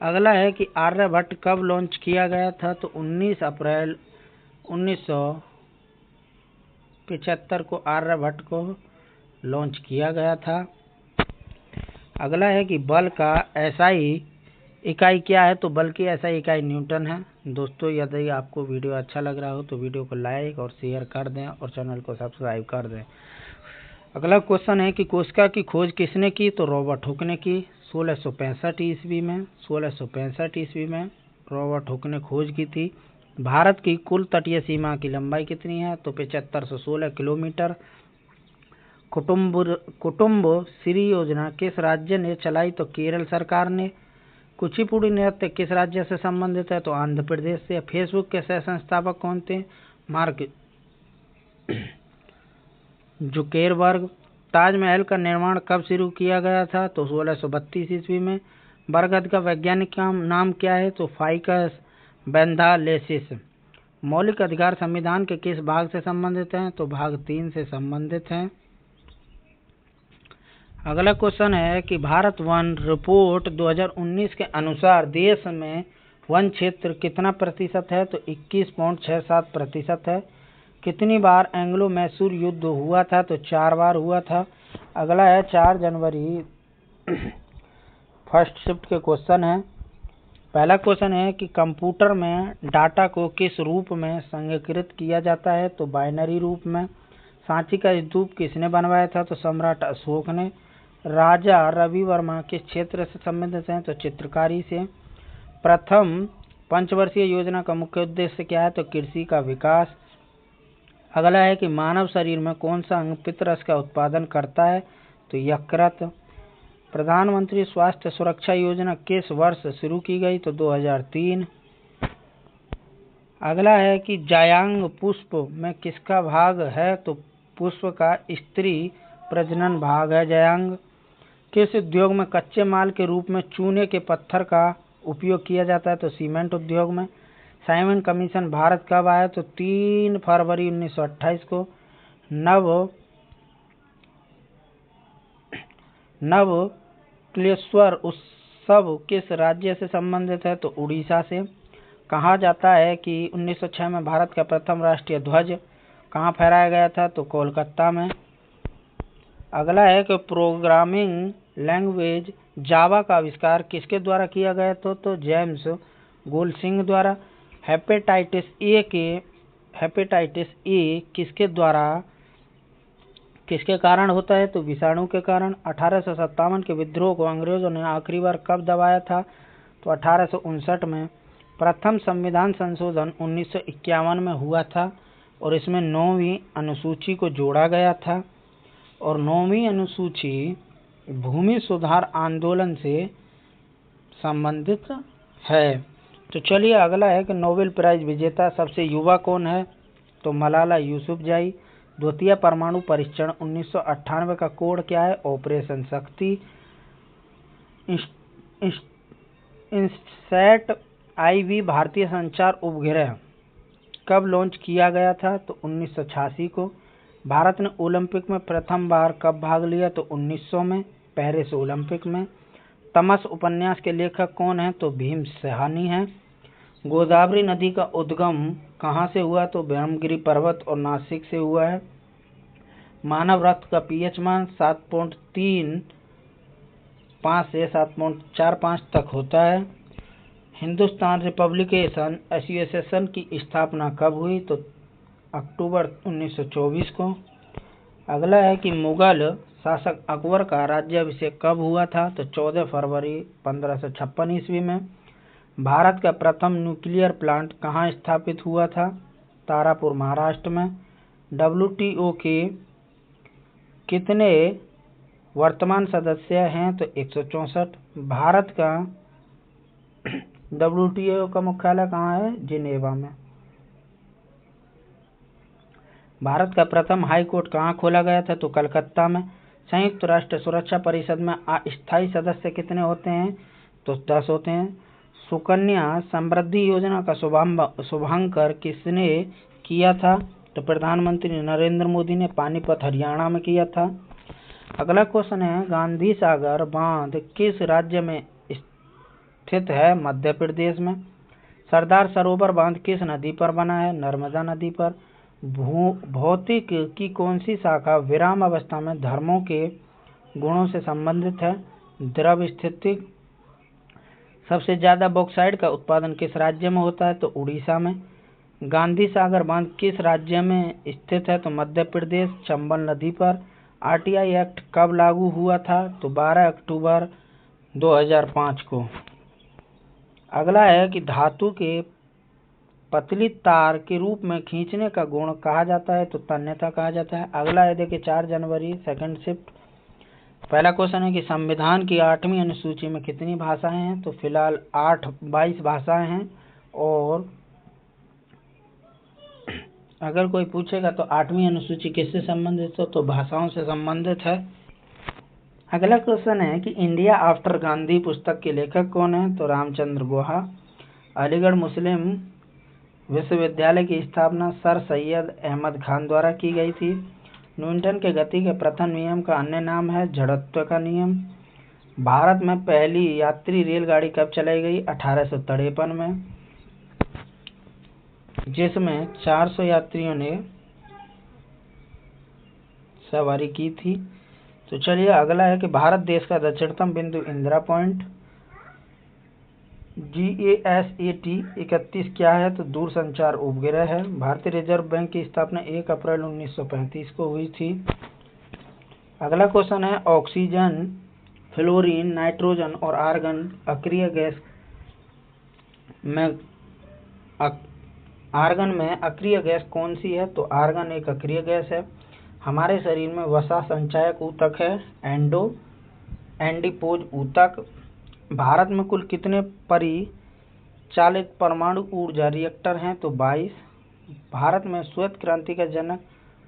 अगला है कि आर्यभट्ट कब लॉन्च किया गया था? तो 19 अप्रैल 1975 को आर्यभट्ट को लॉन्च किया गया था। अगला है कि बल का एसआई इकाई क्या है? तो बल की एसआई इकाई न्यूटन है। दोस्तों यदि आपको वीडियो अच्छा लग रहा हो तो वीडियो को लाइक और शेयर कर दें और चैनल को सब्सक्राइब कर दें। अगला क्वेश्चन है कि कोशिका की खोज किसने की? तो रॉबर्ट हुक ने की 1665 ईस्वी में। 1665 ईस्वी में रॉबर्ट हुक ने खोज की थी। भारत की कुल तटीय सीमा की लंबाई कितनी है? तो 7516 किलोमीटर। कुटुंब श्री योजना किस राज्य ने चलाई? तो केरल सरकार ने। कुचिपुड़ी नृत्य किस राज्य से संबंधित है? तो आंध्र प्रदेश से। फेसबुक के सह संस्थापक कौन थे? मार्क जुकेरबर्ग। ताजमहल का निर्माण कब शुरू किया गया था? तो 1632 ईस्वी में। बरगद का वैज्ञानिक नाम क्या है? तो फाइकस बेंथालेसिस। मौलिक अधिकार संविधान के किस भाग से संबंधित हैं? तो भाग 3 से संबंधित हैं। अगला क्वेश्चन है कि भारत वन रिपोर्ट 2019 के अनुसार देश में वन क्षेत्र कितना प्रतिशत है? तो 21.67% है। कितनी बार एंग्लो मैसूर युद्ध हुआ था? तो 4 बार हुआ था। अगला है 4 जनवरी फर्स्ट शिफ्ट के क्वेश्चन है। पहला क्वेश्चन है कि कंप्यूटर में डाटा को किस रूप में संग्रहित किया जाता है? तो बाइनरी रूप में। सांची का स्तूप किसने बनवाया था? तो सम्राट अशोक ने। राजा रवि वर्मा किस क्षेत्र से संबंधित हैं? तो चित्रकारी से। प्रथम पंचवर्षीय योजना का मुख्य उद्देश्य क्या है? तो कृषि का विकास। अगला है कि मानव शरीर में कौन सा अंग पित्तरस का उत्पादन करता है? तो यकृत। प्रधानमंत्री स्वास्थ्य सुरक्षा योजना किस वर्ष शुरू की गई? तो 2003। अगला है कि जायांग पुष्प में किसका भाग है? तो पुष्प का स्त्री प्रजनन भाग है जायांग। किस उद्योग में कच्चे माल के रूप में चूने के पत्थर का उपयोग किया जाता है? तो सीमेंट उद्योग में। साइमन कमीशन भारत कब आया? तो 3 फरवरी 1928 को। नवकलेश्वर उत्सव किस राज्य से संबंधित है? तो उड़ीसा से। कहा जाता है कि 1906 में भारत का प्रथम राष्ट्रीय ध्वज कहाँ फहराया गया था? तो कोलकाता में। अगला है कि प्रोग्रामिंग लैंग्वेज जावा का आविष्कार किसके द्वारा किया गया था? तो जेम्स गोलसिंग द्वारा। हेपेटाइटिस ए किसके कारण होता है? तो विषाणु के कारण। 1857 के विद्रोह को अंग्रेजों ने आखिरी बार कब दबाया था? तो 1859 में। प्रथम संविधान संशोधन 1951 में हुआ था और इसमें 9वीं अनुसूची को जोड़ा गया था और 9वीं अनुसूची भूमि सुधार आंदोलन से संबंधित है। तो चलिए अगला है कि नोबेल प्राइज विजेता सबसे युवा कौन है? तो मलाला यूसुफजई। द्वितीय परमाणु परीक्षण 1998 का कोड क्या है? ऑपरेशन शक्ति। इनसैट IV भारतीय संचार उपग्रह कब लॉन्च किया गया था? तो 1986 को। भारत ने ओलंपिक में प्रथम बार कब भाग लिया? तो 1900 में, पेरिस ओलंपिक में। तमस उपन्यास के लेखक कौन है? तो भीम सहानी है। गोदावरी नदी का उद्गम कहाँ से हुआ? तो ब्रह्मगिरी पर्वत और नासिक से हुआ है। मानव रक्त का pH मान 7.35 से 7.45 तक होता है। हिंदुस्तान रिपब्लिकेशन एसोसिएशन की स्थापना कब हुई? तो अक्टूबर 1924 को। अगला है कि मुगल शासक अकबर का राज्याभिषेक कब हुआ था? तो 14 फरवरी 1556 ईस्वी में। भारत का प्रथम न्यूक्लियर प्लांट कहाँ स्थापित हुआ था? तारापुर, महाराष्ट्र में। WTO के कितने वर्तमान सदस्य हैं? तो 164। भारत का WTO का मुख्यालय कहाँ है? जिनेवा में। भारत का प्रथम हाई कोर्ट कहाँ खोला गया था? तो कलकत्ता में। संयुक्त राष्ट्र सुरक्षा परिषद में अस्थायी सदस्य कितने होते हैं? तो 10 होते हैं। सुकन्या समृद्धि योजना का शुभारंभ किसने किया था? तो प्रधानमंत्री नरेंद्र मोदी ने पानीपत, हरियाणा में किया था। अगला क्वेश्चन है, गांधी सागर बांध किस राज्य में स्थित है? मध्य प्रदेश में। सरदार सरोवर बांध किस नदी पर बना है? नर्मदा नदी पर। भौतिक की कौन सी शाखा विराम अवस्था में धर्मों के गुणों से संबंधित है? द्रव स्थिति। सबसे ज्यादा बॉक्साइट का उत्पादन किस राज्य में होता है? तो उड़ीसा में। गांधी सागर बांध किस राज्य में स्थित है? तो मध्य प्रदेश, चंबल नदी पर। RTI एक्ट कब लागू हुआ था? तो 12 अक्टूबर 2005 को। अगला है कि धातु के पतली तार के रूप में खींचने का गुण कहा जाता है? तो तन्यता कहा जाता है। अगला है देखिए 4 जनवरी सेकंड शिफ्ट। पहला क्वेश्चन है कि संविधान की 8वीं अनुसूची में कितनी भाषाएं हैं? तो फिलहाल 22 भाषाएं हैं और अगर कोई पूछेगा तो 8वीं अनुसूची किससे संबंधित हो? तो भाषाओं से संबंधित है। अगला क्वेश्चन है कि इंडिया आफ्टर गांधी पुस्तक के लेखक कौन है? तो रामचंद्र गुहा। अलीगढ़ मुस्लिम विश्वविद्यालय की स्थापना सर सैयद अहमद खान द्वारा की गई थी। न्यूटन के गति के प्रथम नियम का अन्य नाम है जड़त्व का नियम। भारत में पहली यात्री रेलगाड़ी कब चलाई गई? 1853 में, जिसमें 400 यात्रियों ने सवारी की थी। तो चलिए अगला है कि भारत देश का दक्षिणतम बिंदु इंदिरा पॉइंट GASAT 31 क्या है? तो दूरसंचार उपग्रह है। भारतीय रिजर्व बैंक की स्थापना 1 अप्रैल 1935 को हुई थी। अगला क्वेश्चन है, ऑक्सीजन, फ्लोरीन, नाइट्रोजन और आर्गन अक्रिय गैस में आर्गन में अक्रिय गैस कौन सी है? तो आर्गन एक अक्रिय गैस है। हमारे शरीर में वसा संचायक ऊतक है एंडीपोज ऊतक। भारत में कुल कितने परिचालित परमाणु ऊर्जा रिएक्टर हैं? तो 22। भारत में श्वेत क्रांति का जनक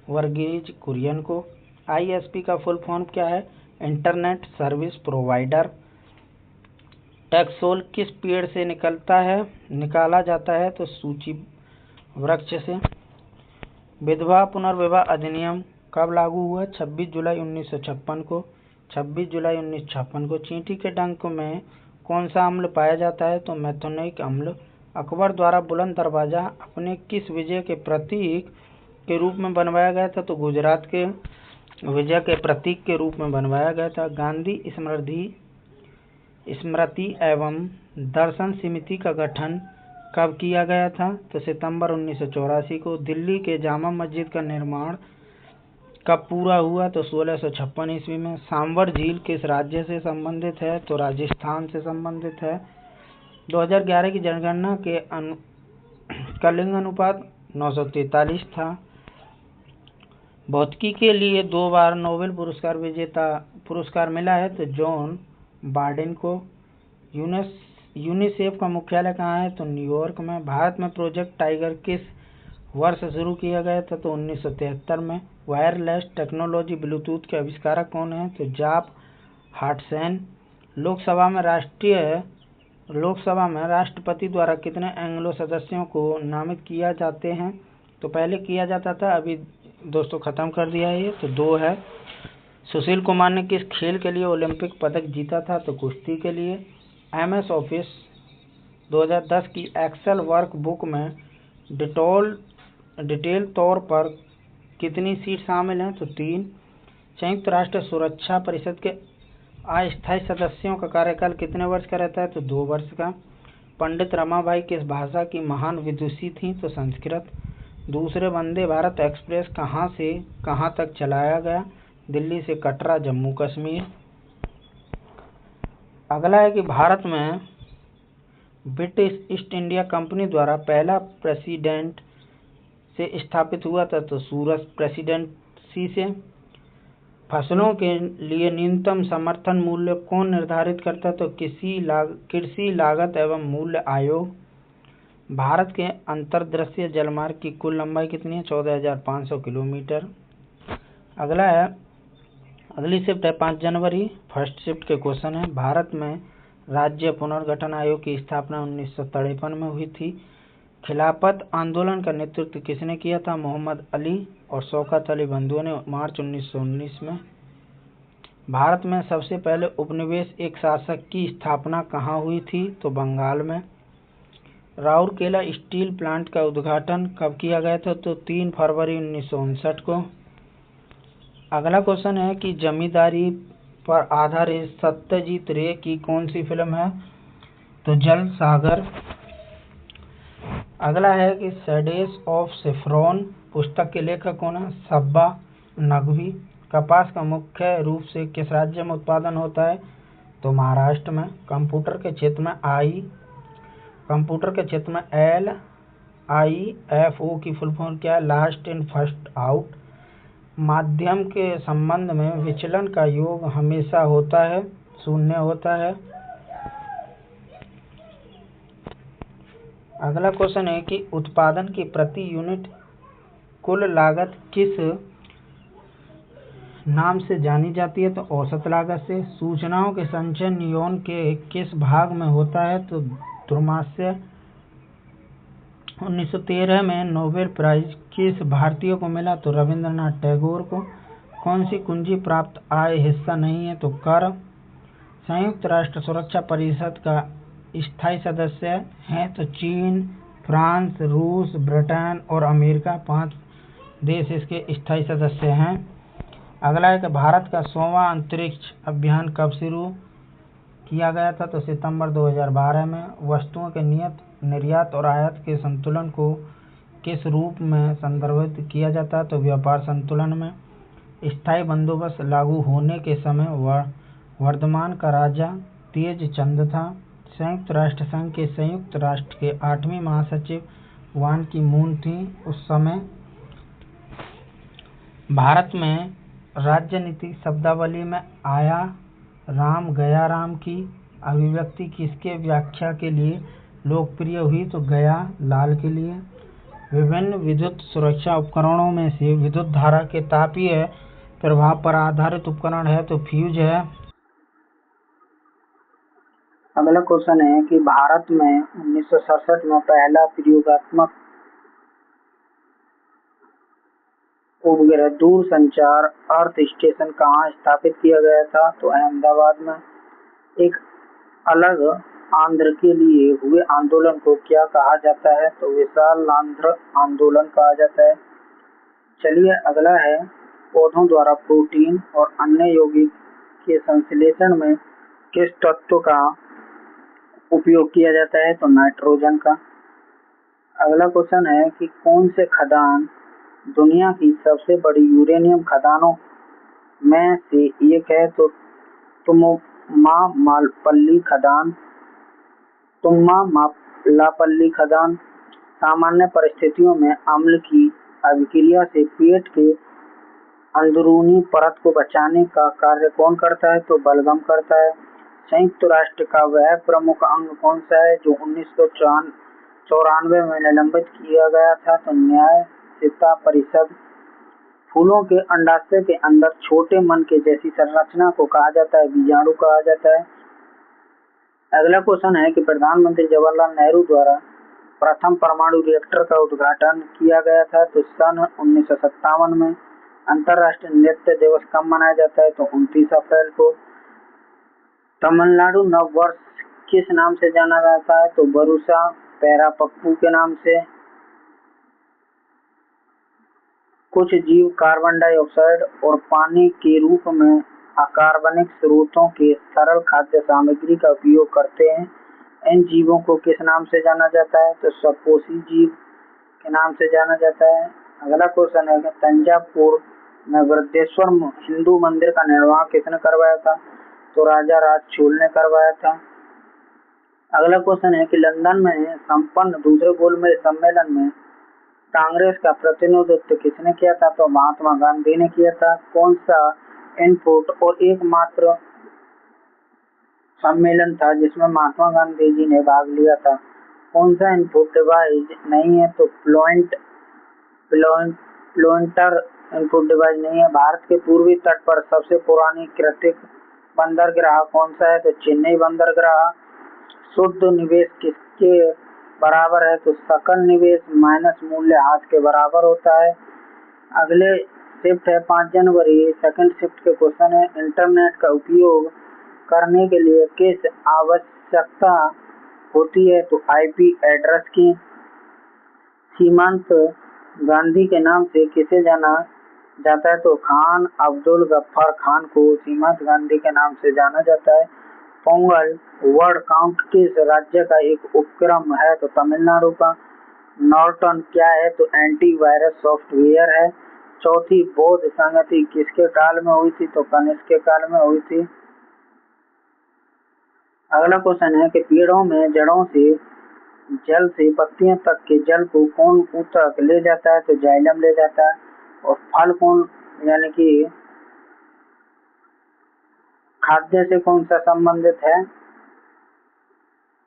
वर्गीज कुरियन को। ISP का फुल फॉर्म क्या है? Internet service provider. टैक्सोल किस पेड़ से निकाला जाता है? तो सूची वृक्ष से। विधवा पुनर्विवाह अधिनियम कब लागू हुआ? 26 जुलाई 1956 को। 26 जुलाई 1956 को। चींटी के डंक में कौन सा अम्ल पाया जाता है? तो मैथोनिक अम्ल। अकबर द्वारा बुलंद दरवाजा अपने किस विजय के प्रतीक के रूप में बनवाया गया था? तो गुजरात के विजय के प्रतीक के रूप में बनवाया गया था। गांधी स्मृति एवं दर्शन समिति का गठन कब किया गया था? तो सितंबर 1984 को। दिल्ली के जामा मस्जिद का निर्माण कब पूरा हुआ? तो 1656 ईस्वी में। सांभर झील किस राज्य से संबंधित है? तो राजस्थान से संबंधित है। 2011 की जनगणना के का लिंग अनुपात 943 था। भौतिकी के लिए 2 बार नोबेल पुरस्कार विजेता पुरस्कार मिला है तो जॉन बार्डेन को। यूनिसेफ का मुख्यालय कहाँ है? तो न्यूयॉर्क में। भारत में प्रोजेक्ट टाइगर किस वर्ष शुरू किया गया था? तो 1973 में। वायरलेस टेक्नोलॉजी ब्लूटूथ के आविष्कारक कौन है? तो जाप हार्टसेन। लोकसभा में राष्ट्रपति द्वारा कितने एंग्लो सदस्यों को नामित किया जाते हैं? तो पहले किया जाता था, अभी दोस्तों खत्म कर दिया है ये, तो 2 है। सुशील कुमार ने किस खेल के लिए ओलंपिक पदक जीता था? तो कुश्ती के लिए। MS ऑफिस 2010 की एक्सेल वर्कबुक में डिटेल तौर पर कितनी सीट शामिल हैं? तो 3। संयुक्त राष्ट्र सुरक्षा परिषद के अस्थायी सदस्यों का कार्यकाल कितने वर्ष का रहता है? तो 2 वर्ष का। पंडित रमाबाई किस भाषा की महान विदुषी थीं? तो संस्कृत। दूसरे वंदे भारत एक्सप्रेस कहाँ से कहाँ तक चलाया गया? दिल्ली से कटरा, जम्मू कश्मीर। अगला है कि भारत में ब्रिटिश ईस्ट इंडिया कंपनी द्वारा पहला प्रेसिडेंट से स्थापित हुआ था तो सूरत प्रेसिडेंसी से। फसलों के लिए न्यूनतम समर्थन मूल्य कौन निर्धारित करता है? तो कृषि लागत एवं मूल्य आयोग। भारत के अंतर्देशीय जलमार्ग की कुल लंबाई कितनी है? 14,500 किलोमीटर। अगला है, अगली शिफ्ट है 5 जनवरी। फर्स्ट शिफ्ट के क्वेश्चन है, भारत में राज्य पुनर्गठन आयोग की स्थापना 1953 में हुई थी। खिलाफत आंदोलन का नेतृत्व किसने किया था? मोहम्मद अली और शौकत अली बंधुओं ने, मार्च 1919 में। भारत में सबसे पहले उपनिवेश एक शासक की स्थापना कहाँ हुई थी? तो बंगाल में। राउरकेला स्टील प्लांट का उद्घाटन कब किया गया था? तो 3 फरवरी 1959 को। अगला क्वेश्चन है कि जमींदारी पर आधारित सत्यजीत रे की कौन सी फिल्म है? तो जल सागर। अगला है कि शेडेस ऑफ सेफ्रॉन पुस्तक के लेखक कौन है? सब्बा नकवी। कपास का मुख्य रूप से किस राज्य में उत्पादन होता है? तो महाराष्ट्र में। कंप्यूटर के क्षेत्र में LIFO की फुल फॉर्म क्या है? Last in first out. माध्यम के संबंध में विचलन का योग हमेशा होता है, शून्य होता है। अगला क्वेश्चन है कि उत्पादन की प्रति यूनिट कुल लागत किस नाम से जानी जाती है? तो औसत लागत से। सूचनाओं के संचय न्यूरॉन के किस भाग में होता है? तो ध्रुमाशय। 1913 में नोबेल प्राइज किस भारतीय को मिला? तो रविंद्रनाथ टैगोर को। कौन सी कुंजी प्राप्त आय हिस्सा नहीं है? तो कर। संयुक्त राष्ट्र सुरक्षा परिषद का स्थायी सदस्य हैं तो चीन, फ्रांस, रूस, ब्रिटेन और अमेरिका, 5 देश इसके स्थायी सदस्य हैं। अगला है कि भारत का 100वां अंतरिक्ष अभियान कब शुरू किया गया था? तो सितंबर 2012 में। वस्तुओं के निर्यात और आयात के संतुलन को किस रूप में संदर्भित किया जाता है? तो व्यापार संतुलन में। स्थायी बंदोबस्त लागू होने के समय वर्धमान का राजा तेज चंद था। संयुक्त राष्ट्र संघ के संयुक्त राष्ट्र के 8वीं महासचिव वान की मून थी उस समय। भारत में राजनीतिक शब्दावली में आया राम गया राम की अभिव्यक्ति किसके व्याख्या के लिए लोकप्रिय हुई? तो गया लाल के लिए। विभिन्न विद्युत सुरक्षा उपकरणों में से विद्युत धारा के तापीय प्रभाव पर आधारित उपकरण है तो फ्यूज है। अगला क्वेश्चन है कि भारत में 1967 में पहला प्रयोगात्मक उपग्रह दूरसंचार अर्थ स्टेशन कहाँ स्थापित किया गया था? तो अहमदाबाद में। एक अलग आंध्र के लिए हुए आंदोलन को क्या कहा जाता है? तो विशाल आंध्र आंदोलन कहा जाता है। चलिए अगला है, पौधों द्वारा प्रोटीन और अन्य यौगिक के संश्लेषण में किस तत्व का उपयोग किया जाता है? तो नाइट्रोजन का। अगला क्वेश्चन है कि कौन से खदान दुनिया की सबसे बड़ी यूरेनियम खदानों में से एक है? तो तुम्मालापल्ली खदान। तुम्मालापल्ली खदान। सामान्य परिस्थितियों में अम्ल की अभिक्रिया से पेट के अंदरूनी परत को बचाने का कार्य कौन करता है? तो बलगम करता है। संयुक्त राष्ट्र का वह प्रमुख अंग कौन सा है जो 1994 में निलंबित किया गया था? तो न्यायशीलता परिषद। फूलों के अंडाशय के अंदर छोटे मन के जैसी संरचना को कहा जाता है बीजाणु कहा जाता है। अगला क्वेश्चन है कि प्रधानमंत्री जवाहरलाल नेहरू द्वारा प्रथम परमाणु रिएक्टर का उद्घाटन किया गया था? तो सन 1957 में। अंतर्राष्ट्रीय नृत्य दिवस कब मनाया जाता है? तो 29 अप्रैल को। तमिलनाडु नव वर्ष किस नाम से जाना जाता है? तो बरुसा पैरापप्पू के नाम से। कुछ जीव कार्बन डाइऑक्साइड और पानी के रूप में अकार्बनिक स्रोतों के तरल खाद्य सामग्री का उपयोग करते हैं। इन जीवों को किस नाम से जाना जाता है? तो सपोषी जीव के नाम से जाना जाता है। अगला क्वेश्चन है कि तंजावुर में बृहदेश्वर हिंदू मंदिर का निर्माण किसने करवाया था? तो राजा राज चोल ने करवाया था। अगला क्वेश्चन है कि लंदन में संपन्न दूसरे गोलमेज सम्मेलन में कांग्रेस का प्रतिनिधित्व किसने किया था? तो महात्मा गांधी ने किया था। कौन सा इनपुट और एकमात्र सम्मेलन था जिसमें महात्मा गांधी जी ने भाग लिया था? कौन सा इनपुट डिवाइस नहीं है? तो प्लोइंटर इनपुट डिवाइस नहीं है। भारत के पूर्वी तट पर सबसे पुरानी कृत्रिम बंदरगाह कौन सा है? तो चेन्नई बंदरगाह। शुद्ध निवेश किसके बराबर है? तो सकल निवेश माइनस मूल्य हाथ के बराबर होता है। अगले शिफ्ट है 5 जनवरी। सेकंड शिफ्ट के क्वेश्चन है इंटरनेट का उपयोग करने के लिए किस आवश्यकता होती है? तो आईपी एड्रेस की। सीमांत गांधी के नाम से किसे जाना जाता है? तो खान अब्दुल गफ्फार खान को सीमांत गांधी के नाम से जाना जाता है। पोंगल वर्ड काउंट किस राज्य का एक उपक्रम है? तो तमिलनाडु का। नॉर्टन क्या है? तो एंटीवायरस सॉफ्टवेयर है। चौथी बौद्ध संगति किसके काल में हुई थी? तो कनिष्क के काल में हुई थी। अगला क्वेश्चन है कि पेड़ों में जड़ों से जल से पत्तियों तक के जल को कौन ऊतक ले जाता है? तो जाइलम ले जाता है। और फल कौन यानी कि खाद्य से कौन सा संबंधित है?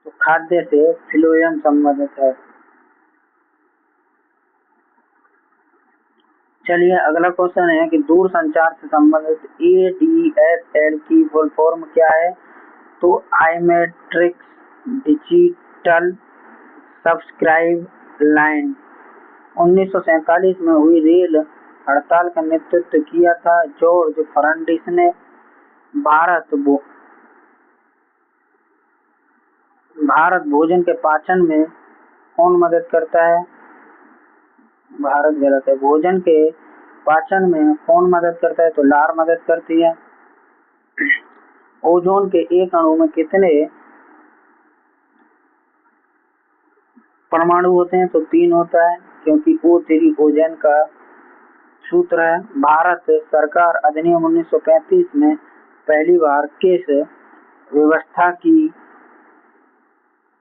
तो खाद्य से फ्लोएम संबंधित है। चलिए अगला क्वेश्चन है कि दूर संचार से संबंधित ADSL की फुल फॉर्म क्या है? तो आईमेट्रिक्स डिजिटल सब्सक्राइब लाइन। 1947 में हुई रेल हड़ताल का नेतृत्व किया था जॉर्ज फर्नांडिस ने। भारत भोजन के पाचन में कौन मदद करता है? भारत गलत है। भोजन के पाचन में कौन मदद करता है? तो लार मदद करती है। ओजोन के एक अणु में कितने परमाणु होते हैं? तो 3 होता है क्योंकि O3 ओजोन का सूत्र है। भारत सरकार अधिनियम 1935 में पहली बार किस व्यवस्था की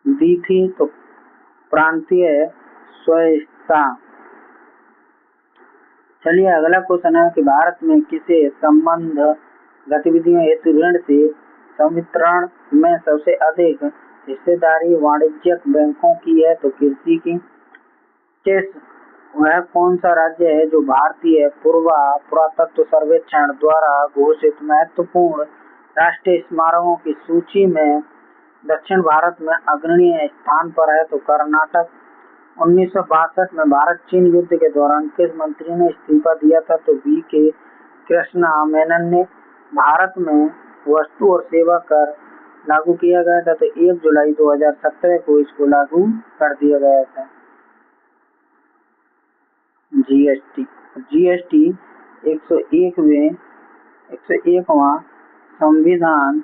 दी थी? तो प्रांतीय स्वायत्तता। चलिए अगला क्वेश्चन है कि भारत में किसे संबंध गतिविधियों हेतु ऋण से संवितरण में सबसे अधिक हिस्सेदारी वाणिज्यिक बैंकों की है? तो कृषि की। वह कौन सा राज्य है जो भारतीय पुरातत्व सर्वेक्षण द्वारा घोषित महत्वपूर्ण राष्ट्रीय स्मारकों की सूची में दक्षिण भारत में अग्रणी स्थान पर है? तो कर्नाटक। 1962 में भारत चीन युद्ध के दौरान किस मंत्री ने इस्तीफा दिया था? तो V.K. कृष्णा मेनन ने। भारत में वस्तु और सेवा कर लागू किया गया था तो 1 जुलाई 2017 को इसको लागू कर दिया गया था। जीएसटी 101वां संविधान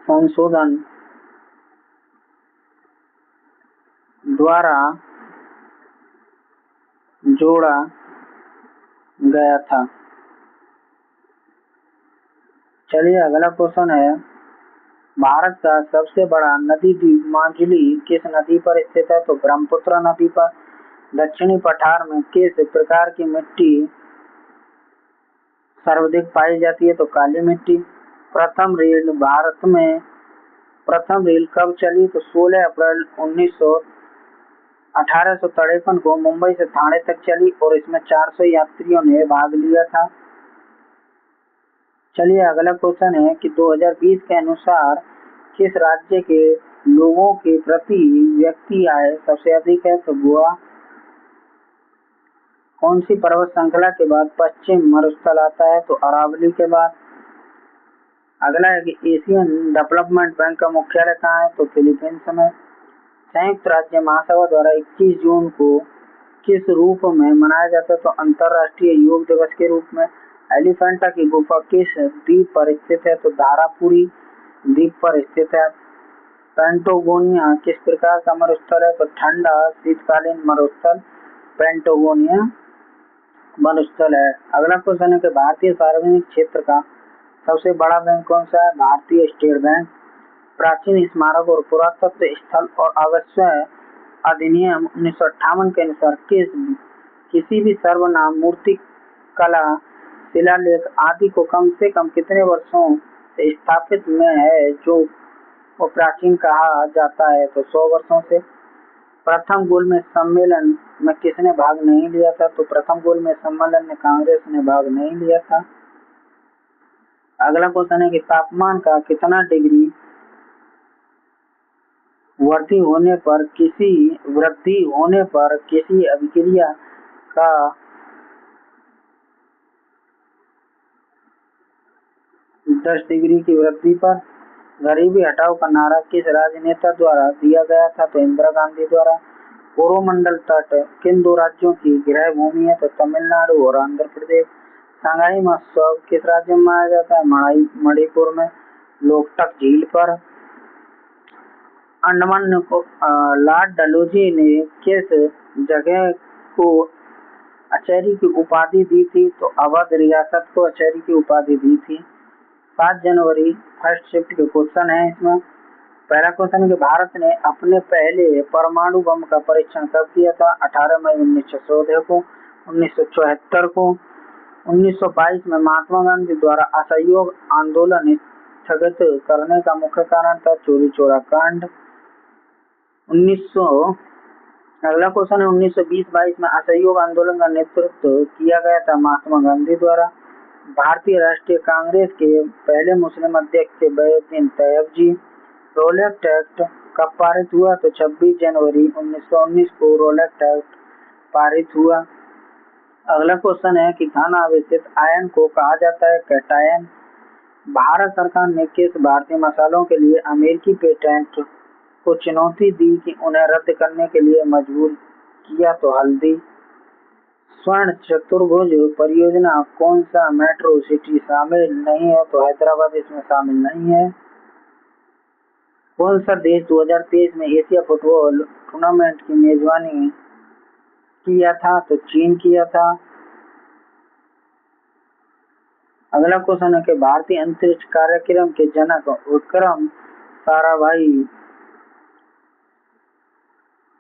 संशोधन द्वारा जोड़ा गया था। चलिए अगला क्वेश्चन है, भारत का सबसे बड़ा नदी द्वीप माजुली किस नदी पर स्थित है? तो ब्रह्मपुत्र नदी पर। दक्षिणी पठार में किस प्रकार की मिट्टी सर्वाधिक पाई जाती है? तो काली मिट्टी। प्रथम रेल भारत में प्रथम रेल कब चली? तो 16 अप्रैल 1853 को मुंबई से ठाणे तक चली और इसमें 400 यात्रियों ने भाग लिया था। चलिए अगला क्वेश्चन है कि 2020 के अनुसार किस राज्य के लोगों के प्रति व्यक्ति आय सबसे अधिक है? तो गोवा। कौन सी पर्वत श्रृंखला के बाद पश्चिम मरुस्थल आता है? तो अरावली के बाद। अगला है कि एशियन डेवलपमेंट बैंक का मुख्यालय कहाँ है? तो फिलीपींस में। संयुक्त राज्य महासभा द्वारा 21 जून को किस रूप में मनाया जाता है? तो अंतर्राष्ट्रीय योग दिवस के रूप में। एलिफेंटा की गुफा किस द्वीप पर स्थित है? तो धारापुरी द्वीप पर स्थित है। पेंटागोनिया किस प्रकार का मरुस्थल है? तो ठंडा शीतकालीन मरुस्थल पेंटागोनिया मरुस्थल है। अगला क्वेश्चन है कि भारतीय सार्वजनिक क्षेत्र का सबसे बड़ा बैंक कौन सा है? भारतीय स्टेट बैंक। प्राचीन स्मारक और पुरातत्व स्थल और आवासीय अधिनियम 1958 के अनुसार किसी भी सर्वनाम मूर्ति कला शिलालेख आदि को कम से कम कितने वर्षों से स्थापित में है जो वो प्राचीन कहा जाता है? तो 100 वर्षों से। प्रथम गोलमेज सम्मेलन में किसने भाग नहीं लिया था? तो प्रथम गोलमेज सम्मेलन में कांग्रेस ने भाग नहीं लिया था। अगला क्वेश्चन है कि तापमान का कितना डिग्री वृद्धि होने पर किसी अभिक्रिया का 10 डिग्री की वृद्धि पर। गरीबी हटाओ का नारा किस राजनेता द्वारा दिया गया था? तो इंदिरा गांधी द्वारा। कोरोमंडल तट किन दो राज्यों की गृह भूमि है? तो तमिलनाडु और आंध्र प्रदेश। संगाई महोत्सव किस राज्य में मनाया जाता है? मणिपुर में। लोकटक झील पर। अंडमान को लॉर्ड डलहौजी ने किस जगह को अचेरी की उपाधि दी थी? तो अवध रियासत को अचेरी की उपाधि दी थी। 7 जनवरी फर्स्ट शिफ्ट के क्वेश्चन है इसमें। पहला क्वेश्चन है कि भारत ने अपने पहले परमाणु बम का परीक्षण कब किया था? 18 मई 1914 को, 1974 को। 1922 में महात्मा गांधी द्वारा असहयोग आंदोलन स्थगित करने का मुख्य कारण था चौरी चौरा कांड। अगला क्वेश्चन है 1920-22 में असहयोग आंदोलन का नेतृत्व किया गया था महात्मा गांधी द्वारा। भारतीय राष्ट्रीय कांग्रेस के पहले मुस्लिम अध्यक्ष थे बद्रुद्दीन तैयब जी। रोलेट एक्ट कब पारित हुआ? तो 26 जनवरी 1919 को रोलेट एक्ट पारित हुआ। अगला क्वेश्चन है कि धन आवेशित आयन को कहा जाता है कैटायन। भारत सरकार ने किस भारतीय मसालों के लिए अमेरिकी पेटेंट को चुनौती दी कि उन्हें रद्द करने के लिए मजबूर किया? तो हल्दी। स्वर्ण चतुर्भुज परियोजना कौन सा मेट्रो सिटी शामिल नहीं है? तो हैदराबाद इसमें शामिल नहीं है। कौन सा देश 2023 में एशिया फुटबॉल टूर्नामेंट की मेजबानी किया था? तो चीन किया था। अगला क्वेश्चन है कि भारतीय अंतरिक्ष कार्यक्रम के जनक विक्रम साराभाई।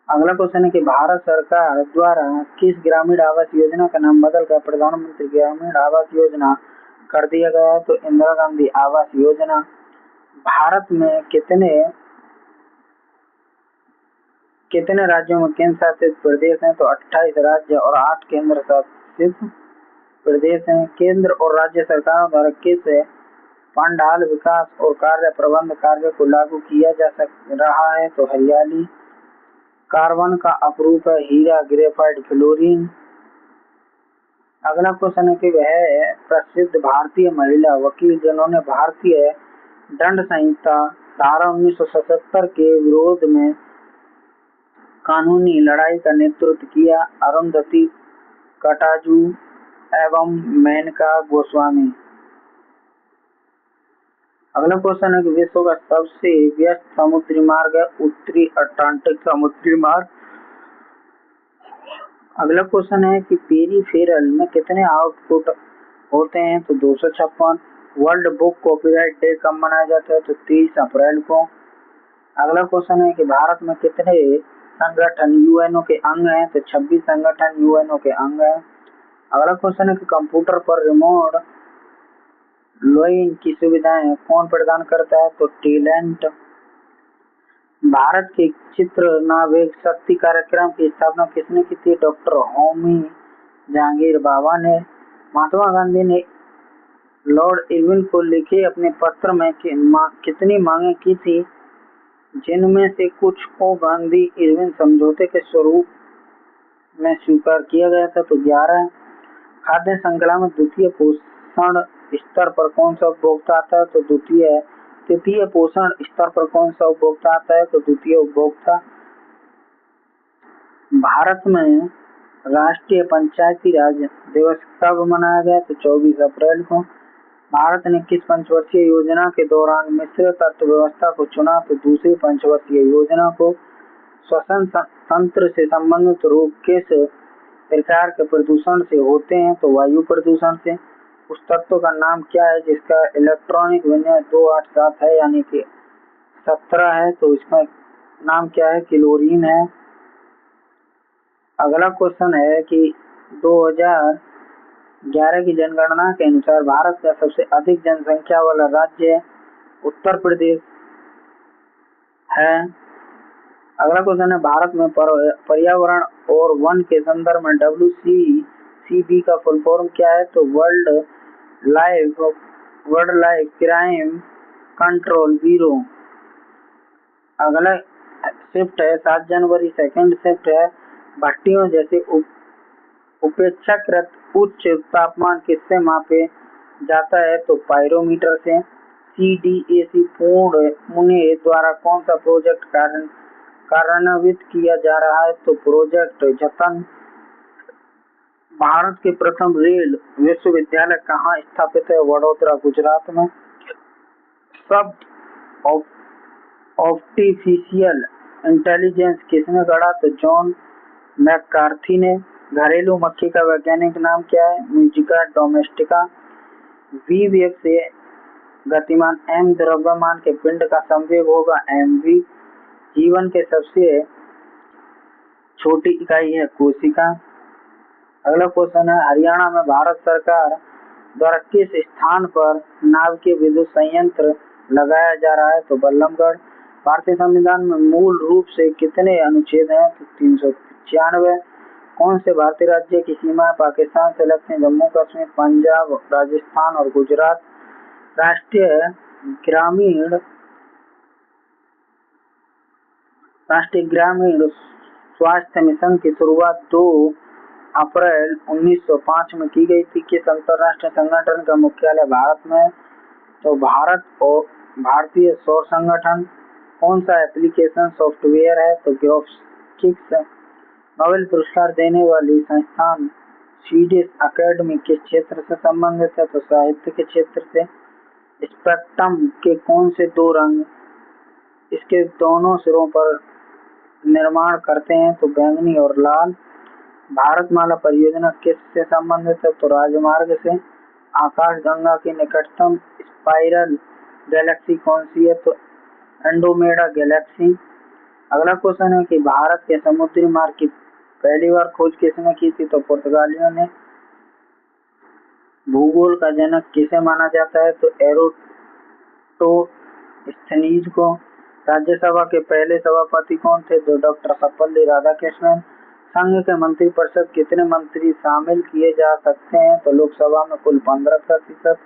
अगला क्वेश्चन है कि भारत सरकार द्वारा किस ग्रामीण आवास योजना का नाम बदलकर प्रधानमंत्री ग्रामीण आवास योजना कर दिया गया है? तो इंदिरा गांधी आवास योजना। भारत में कितने राज्यों में केंद्र शासित प्रदेश हैं? तो 28 राज्य और 8 केंद्र शासित प्रदेश हैं। केंद्र और राज्य सरकारों द्वारा किस पंडाल विकास और कार्य प्रबंध कार्य को लागू किया जा रहा है? तो हरियाली। कार्बन का अपरूप है हीरा ग्रेफाइट फ्लोरीन। अगला क्वेश्चन है कि वह प्रसिद्ध भारतीय महिला वकील जिन्होंने भारतीय दंड संहिता धारा 1977 के विरोध में कानूनी लड़ाई का नेतृत्व किया? अरुंधति कटाजू एवं मेनका गोस्वामी। अगला क्वेश्चन है कि विश्व का सबसे व्यस्त समुद्री मार्ग है उत्तरी अटलांटिक समुद्री मार्ग। अगला क्वेश्चन है कि पेरिफेरल में कितने आउटपुट होते हैं, तो 256। वर्ल्ड बुक कॉपीराइट डे कब मनाया जाता है, तो 30 अप्रैल को। अगला क्वेश्चन है कि भारत में कितने संगठन यूएनओ के अंग हैं, तो 26 संगठन यूएनओ के अंग हैं। अगला क्वेश्चन है कि कंप्यूटर पर रिमोट लॉगिन की सुविधाएं कौन प्रदान करता है, तो टेलेंट। भारत के चित्र नाविक शक्ति कार्यक्रम की स्थापना किसने की थी, डॉक्टर होमी जहांगीर बाबा ने। महात्मा गांधी ने लॉर्ड इरविन को लिखे अपने पत्र में कितनी मांगे की थी, जिनमें से कुछ को गांधी इरविन समझौते के स्वरूप में स्वीकार किया गया था, तो 11। खाद्य श्रृंखला में द्वितीय पोषण स्तर पर कौन सा उपभोक्ता आता है, तो तृतीय पोषण स्तर पर कौन सा उपभोक्ता आता है, तो द्वितीय उपभोक्ता। भारत में राष्ट्रीय पंचायती राज दिवस कब मनाया गया, तो 24 अप्रैल को। भारत ने किस पंचवर्षीय योजना के दौरान मिश्रित अर्थव्यवस्था को चुना, तो दूसरी पंचवर्षीय योजना को। श्वसन तंत्र से संबंधित रोग किस प्रकार के प्रदूषण से होते हैं, तो वायु प्रदूषण से। उस तत्व का नाम क्या है जिसका इलेक्ट्रॉनिक विन्यास 287 है, यानी कि 17 है, तो इसका नाम क्या है, क्लोरीन है। अगला क्वेश्चन है कि 2011 की जनगणना के अनुसार भारत का सबसे अधिक जनसंख्या वाला राज्य उत्तर प्रदेश है। अगला क्वेश्चन है भारत में पर्यावरण और वन के संदर्भ में WCCB का फुल फॉर्म क्या है, तो world life crime control bureau. अगला शिफ्ट है 7 जनवरी, सेकंड शिफ्ट है भट्टियों जैसे उपेक्षाकृत उच्च तापमान किससे मापे जाता है, तो पायरोमीटर से। CDAC पुणे द्वारा कौन सा प्रोजेक्ट कार्यान्वित किया जा रहा है, तो प्रोजेक्ट जतन। भारत के प्रथम रेल विश्वविद्यालय कहाँ स्थापित है, वडोदरा गुजरात में। शब्द आर्टिफिशियल इंटेलिजेंस किसने गढ़ा, तो जॉन मैककार्थी ने। घरेलू मक्खी का वैज्ञानिक नाम क्या है, म्यूजिका डोमेस्टिका। V वेग से गतिमान m द्रव्यमान के पिंड का संवेग होगा mv। जीवन के सबसे छोटी इकाई है कोशिका। अगला क्वेश्चन है हरियाणा में भारत सरकार द्वारा किस स्थान पर नाभिकीय विद्युत संयंत्र लगाया जा रहा है, तो बल्लभगढ़। भारतीय संविधान में मूल रूप से कितने अनुच्छेद हैं, तो 395। कौन से भारतीय राज्य की सीमाएं पाकिस्तान से लगती हैं, जम्मू कश्मीर, पंजाब, राजस्थान और गुजरात। राष्ट्रीय ग्रामीण स्वास्थ्य मिशन की शुरुआत 2 अप्रैल 1905 में की गई थी। किस अंतरराष्ट्रीय संगठन का मुख्यालय भारत में, तो भारतीय सौर संगठन। कौन सा एप्लीकेशन सॉफ्टवेयर है, तो ग्राफिक्स। नोबेल पुरस्कार देने वाली संस्थान स्वीडिश अकेडमी किस क्षेत्र से संबंधित है, तो साहित्य के क्षेत्र से। स्पेक्ट्रम के कौन से 2 रंग इसके दोनों सिरों पर निर्माण करते हैं, तो बैंगनी और लाल। भारतमाला परियोजना किससे संबंधित है, तो राजमार्ग से। आकाशगंगा की निकटतम स्पाइरल गैलेक्सी कौन सी है, तो एंड्रोमेडा गैलेक्सी। अगला क्वेश्चन है कि भारत के समुद्री मार्ग की पहली बार खोज किसने की थी, तो पुर्तगालियों ने। भूगोल का जनक किसे माना जाता है, तो एरोस्टोस्थेनीज को। राज्यसभा के पहले सभापति कौन थे, तो डॉक्टर सर्वपल्ली राधाकृष्णन। संघ के मंत्रिपरिषद कितने मंत्री शामिल किए जा सकते हैं, तो लोकसभा में कुल 15%।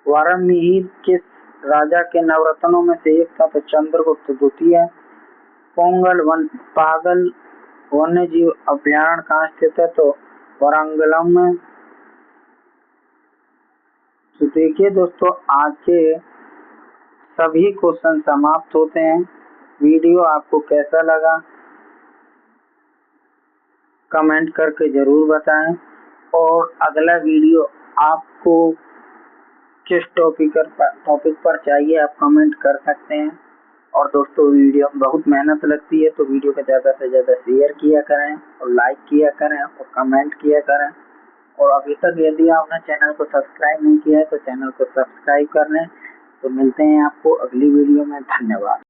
वाराणसी किस राजा के नवरत्नों में से एक था, तो चंद्रगुप्त द्वितीय। पागल वन्य जीव अभ्यारण्य कहाँ स्थित है, तो वारंगलम में। तो देखिए दोस्तों, आज के सभी क्वेश्चन समाप्त होते हैं। वीडियो आपको कैसा लगा कमेंट करके जरूर बताएं, और अगला वीडियो आपको किस टॉपिक पर चाहिए आप कमेंट कर सकते हैं। और दोस्तों वीडियो में बहुत मेहनत लगती है, तो वीडियो को ज़्यादा से ज़्यादा शेयर किया करें और लाइक किया करें और कमेंट किया करें। और अभी तक यदि आपने चैनल को सब्सक्राइब नहीं किया है तो चैनल को सब्सक्राइब कर लें। तो मिलते हैं आपको अगली वीडियो में। धन्यवाद।